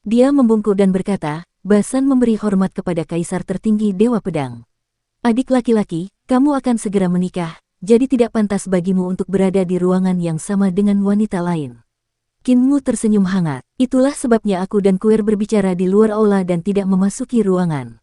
Dia membungkuk dan berkata, Basan memberi hormat kepada kaisar tertinggi Dewa Pedang. Adik laki-laki, kamu akan segera menikah, jadi tidak pantas bagimu untuk berada di ruangan yang sama dengan wanita lain. Kinmu tersenyum hangat. Itulah sebabnya aku dan Kuer berbicara di luar aula dan tidak memasuki ruangan.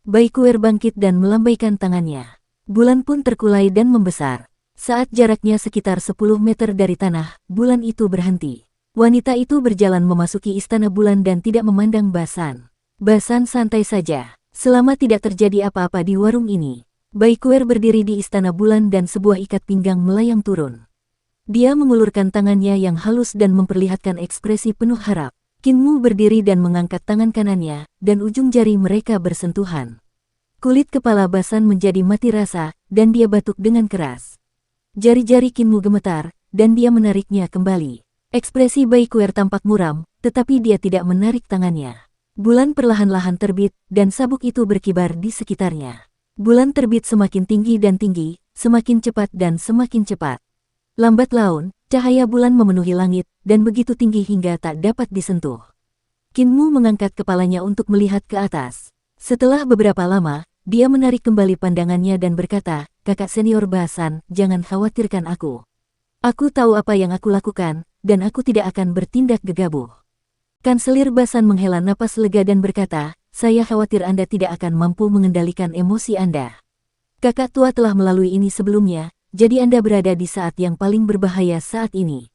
Baikuer bangkit dan melambaikan tangannya. Bulan pun terkulai dan membesar. Saat jaraknya sekitar 10 meter dari tanah, bulan itu berhenti. Wanita itu berjalan memasuki istana bulan dan tidak memandang Basan. Basan santai saja. Selama tidak terjadi apa-apa di warung ini. Baikuer berdiri di istana bulan dan sebuah ikat pinggang melayang turun. Dia mengulurkan tangannya yang halus dan memperlihatkan ekspresi penuh harap. Kinmu berdiri dan mengangkat tangan kanannya, dan ujung jari mereka bersentuhan. Kulit kepala Basan menjadi mati rasa, dan dia batuk dengan keras. Jari-jari Kinmu gemetar, dan dia menariknya kembali. Ekspresi Baikuer tampak muram, tetapi dia tidak menarik tangannya. Bulan perlahan-lahan terbit, dan sabuk itu berkibar di sekitarnya. Bulan terbit semakin tinggi dan tinggi, semakin cepat dan semakin cepat. Lambat laun, cahaya bulan memenuhi langit, dan begitu tinggi hingga tak dapat disentuh. Kinmu mengangkat kepalanya untuk melihat ke atas. Setelah beberapa lama, dia menarik kembali pandangannya dan berkata, Kakak senior Basan, jangan khawatirkan aku. Aku tahu apa yang aku lakukan, dan aku tidak akan bertindak gegabah. Kanselir Basan menghela napas lega dan berkata, saya khawatir Anda tidak akan mampu mengendalikan emosi Anda. Kakak tua telah melalui ini sebelumnya, jadi Anda berada di saat yang paling berbahaya saat ini.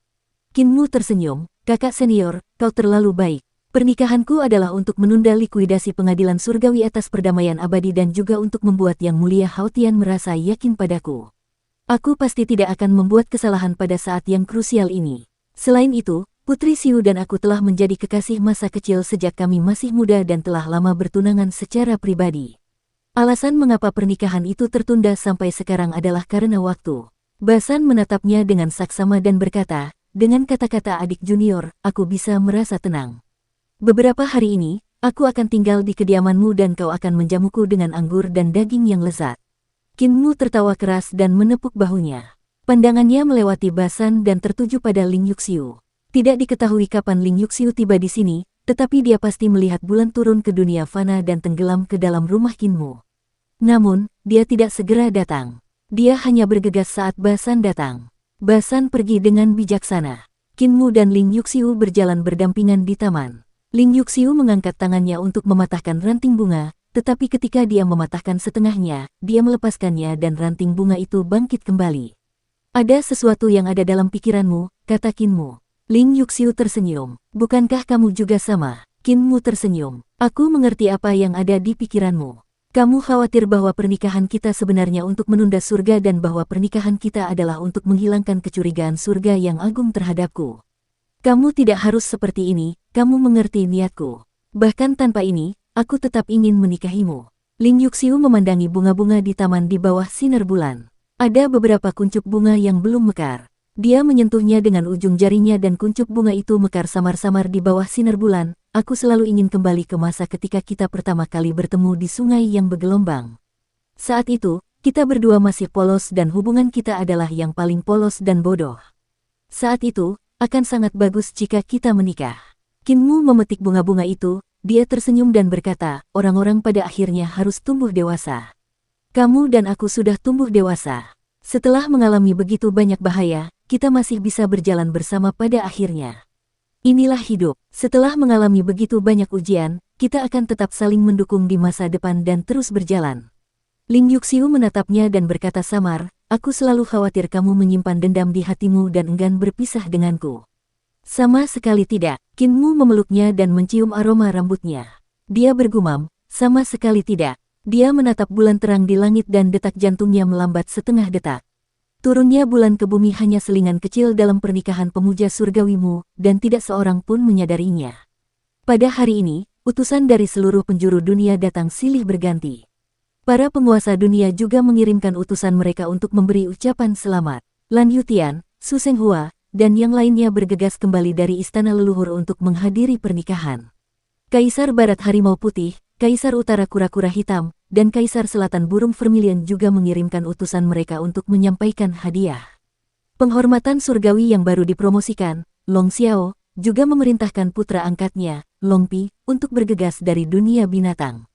Kinmu tersenyum, kakak senior, kau terlalu baik. Pernikahanku adalah untuk menunda likuidasi pengadilan surgawi atas perdamaian abadi dan juga untuk membuat Yang Mulia Haotian merasa yakin padaku. Aku pasti tidak akan membuat kesalahan pada saat yang krusial ini. Selain itu, Putri Siu dan aku telah menjadi kekasih masa kecil sejak kami masih muda dan telah lama bertunangan secara pribadi. Alasan mengapa pernikahan itu tertunda sampai sekarang adalah karena waktu. Basan menatapnya dengan saksama dan berkata, dengan kata-kata adik junior, aku bisa merasa tenang. Beberapa hari ini, aku akan tinggal di kediamanmu dan kau akan menjamuku dengan anggur dan daging yang lezat. Kinmu tertawa keras dan menepuk bahunya. Pandangannya melewati Basan dan tertuju pada Ling Yuxiu. Tidak diketahui kapan Ling Yuxiu tiba di sini, tetapi dia pasti melihat bulan turun ke dunia fana dan tenggelam ke dalam rumah Kinmu. Namun, dia tidak segera datang. Dia hanya bergegas saat Basan datang. Basan pergi dengan bijaksana. Kinmu dan Ling Yuxiu berjalan berdampingan di taman. Ling Yuxiu mengangkat tangannya untuk mematahkan ranting bunga, tetapi ketika dia mematahkan setengahnya, dia melepaskannya dan ranting bunga itu bangkit kembali. Ada sesuatu yang ada dalam pikiranmu, kata Kinmu. Ling Yuxiu tersenyum. Bukankah kamu juga sama? Kinmu tersenyum. Aku mengerti apa yang ada di pikiranmu. Kamu khawatir bahwa pernikahan kita sebenarnya untuk menunda surga dan bahwa pernikahan kita adalah untuk menghilangkan kecurigaan surga yang agung terhadapku. Kamu tidak harus seperti ini, kamu mengerti niatku. Bahkan tanpa ini, aku tetap ingin menikahimu. Ling Yuxiu memandangi bunga-bunga di taman di bawah sinar bulan. Ada beberapa kuncup bunga yang belum mekar. Dia menyentuhnya dengan ujung jarinya dan kuncup bunga itu mekar samar-samar di bawah sinar bulan. Aku selalu ingin kembali ke masa ketika kita pertama kali bertemu di sungai yang bergelombang. Saat itu, kita berdua masih polos dan hubungan kita adalah yang paling polos dan bodoh. Saat itu, akan sangat bagus jika kita menikah. Kinmu memetik bunga-bunga itu, dia tersenyum dan berkata, orang-orang pada akhirnya harus tumbuh dewasa. Kamu dan aku sudah tumbuh dewasa. Setelah mengalami begitu banyak bahaya, kita masih bisa berjalan bersama pada akhirnya. Inilah hidup. Setelah mengalami begitu banyak ujian, kita akan tetap saling mendukung di masa depan dan terus berjalan. Ling Yuxiu menatapnya dan berkata samar, aku selalu khawatir kamu menyimpan dendam di hatimu dan enggan berpisah denganku. Sama sekali tidak. Kinmu memeluknya dan mencium aroma rambutnya. Dia bergumam, sama sekali tidak. Dia menatap bulan terang di langit dan detak jantungnya melambat setengah detak. Turunnya bulan ke bumi hanya selingan kecil dalam pernikahan pemuja surgawimu, dan tidak seorang pun menyadarinya. Pada hari ini, utusan dari seluruh penjuru dunia datang silih berganti. Para penguasa dunia juga mengirimkan utusan mereka untuk memberi ucapan selamat. Lan Yutian, Su Senghua, dan yang lainnya bergegas kembali dari istana leluhur untuk menghadiri pernikahan. Kaisar Barat Harimau Putih, Kaisar Utara Kura-Kura Hitam, dan Kaisar Selatan Burung Vermilion juga mengirimkan utusan mereka untuk menyampaikan hadiah. Penghormatan surgawi yang baru dipromosikan, Long Xiao, juga memerintahkan putra angkatnya, Long Pi, untuk bergegas dari dunia binatang.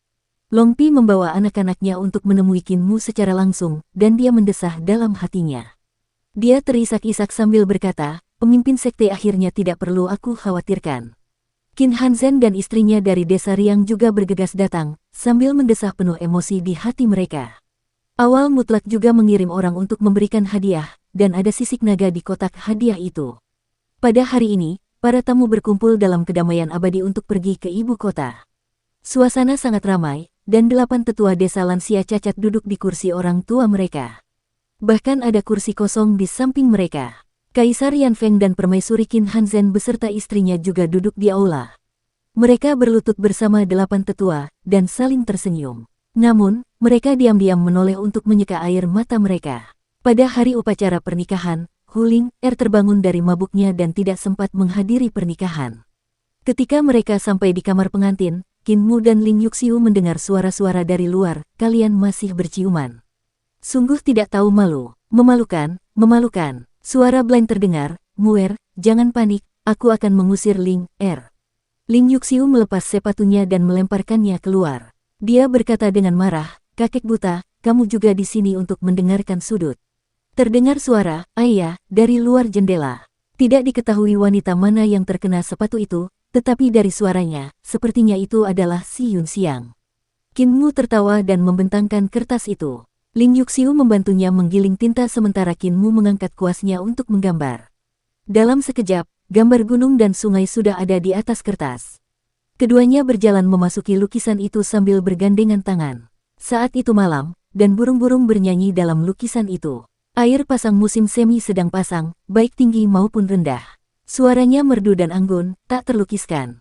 Long Pi membawa anak-anaknya untuk menemui Qin Mu secara langsung, dan dia mendesah dalam hatinya. Dia terisak-isak sambil berkata, pemimpin sekte akhirnya tidak perlu aku khawatirkan. Qin Hanzhen dan istrinya dari desa Riang juga bergegas datang, sambil mendesah penuh emosi di hati mereka. Awal mutlak juga mengirim orang untuk memberikan hadiah, dan ada sisik naga di kotak hadiah itu. Pada hari ini, para tamu berkumpul dalam kedamaian abadi untuk pergi ke ibu kota. Suasana sangat ramai, dan 8 tetua desa lansia cacat duduk di kursi orang tua mereka. Bahkan ada kursi kosong di samping mereka. Kaisar Yan Feng dan Permaisuri Qin Hanzhen beserta istrinya juga duduk di aula. Mereka berlutut bersama 8 tetua, dan saling tersenyum. Namun, mereka diam-diam menoleh untuk menyeka air mata mereka. Pada hari upacara pernikahan, Hu Ling terbangun dari mabuknya dan tidak sempat menghadiri pernikahan. Ketika mereka sampai di kamar pengantin, Qin Mu dan Ling Yuxiu mendengar suara-suara dari luar, kalian masih berciuman. Sungguh tidak tahu malu, memalukan, memalukan. Suara Blind terdengar, Muer, jangan panik, aku akan mengusir Ling Ling Yuxiu melepas sepatunya dan melemparkannya keluar. Dia berkata dengan marah, kakek buta, kamu juga di sini untuk mendengarkan sudut. Terdengar suara, ayah, dari luar jendela. Tidak diketahui wanita mana yang terkena sepatu itu, tetapi dari suaranya, sepertinya itu adalah Si Yun Xiang. Qin Mu tertawa dan membentangkan kertas itu. Ling Yuxiu membantunya menggiling tinta sementara Qin Mu mengangkat kuasnya untuk menggambar. Dalam sekejap, gambar gunung dan sungai sudah ada di atas kertas. Keduanya berjalan memasuki lukisan itu sambil bergandengan tangan. Saat itu malam, dan burung-burung bernyanyi dalam lukisan itu. Air pasang musim semi sedang pasang, baik tinggi maupun rendah. Suaranya merdu dan anggun, tak terlukiskan.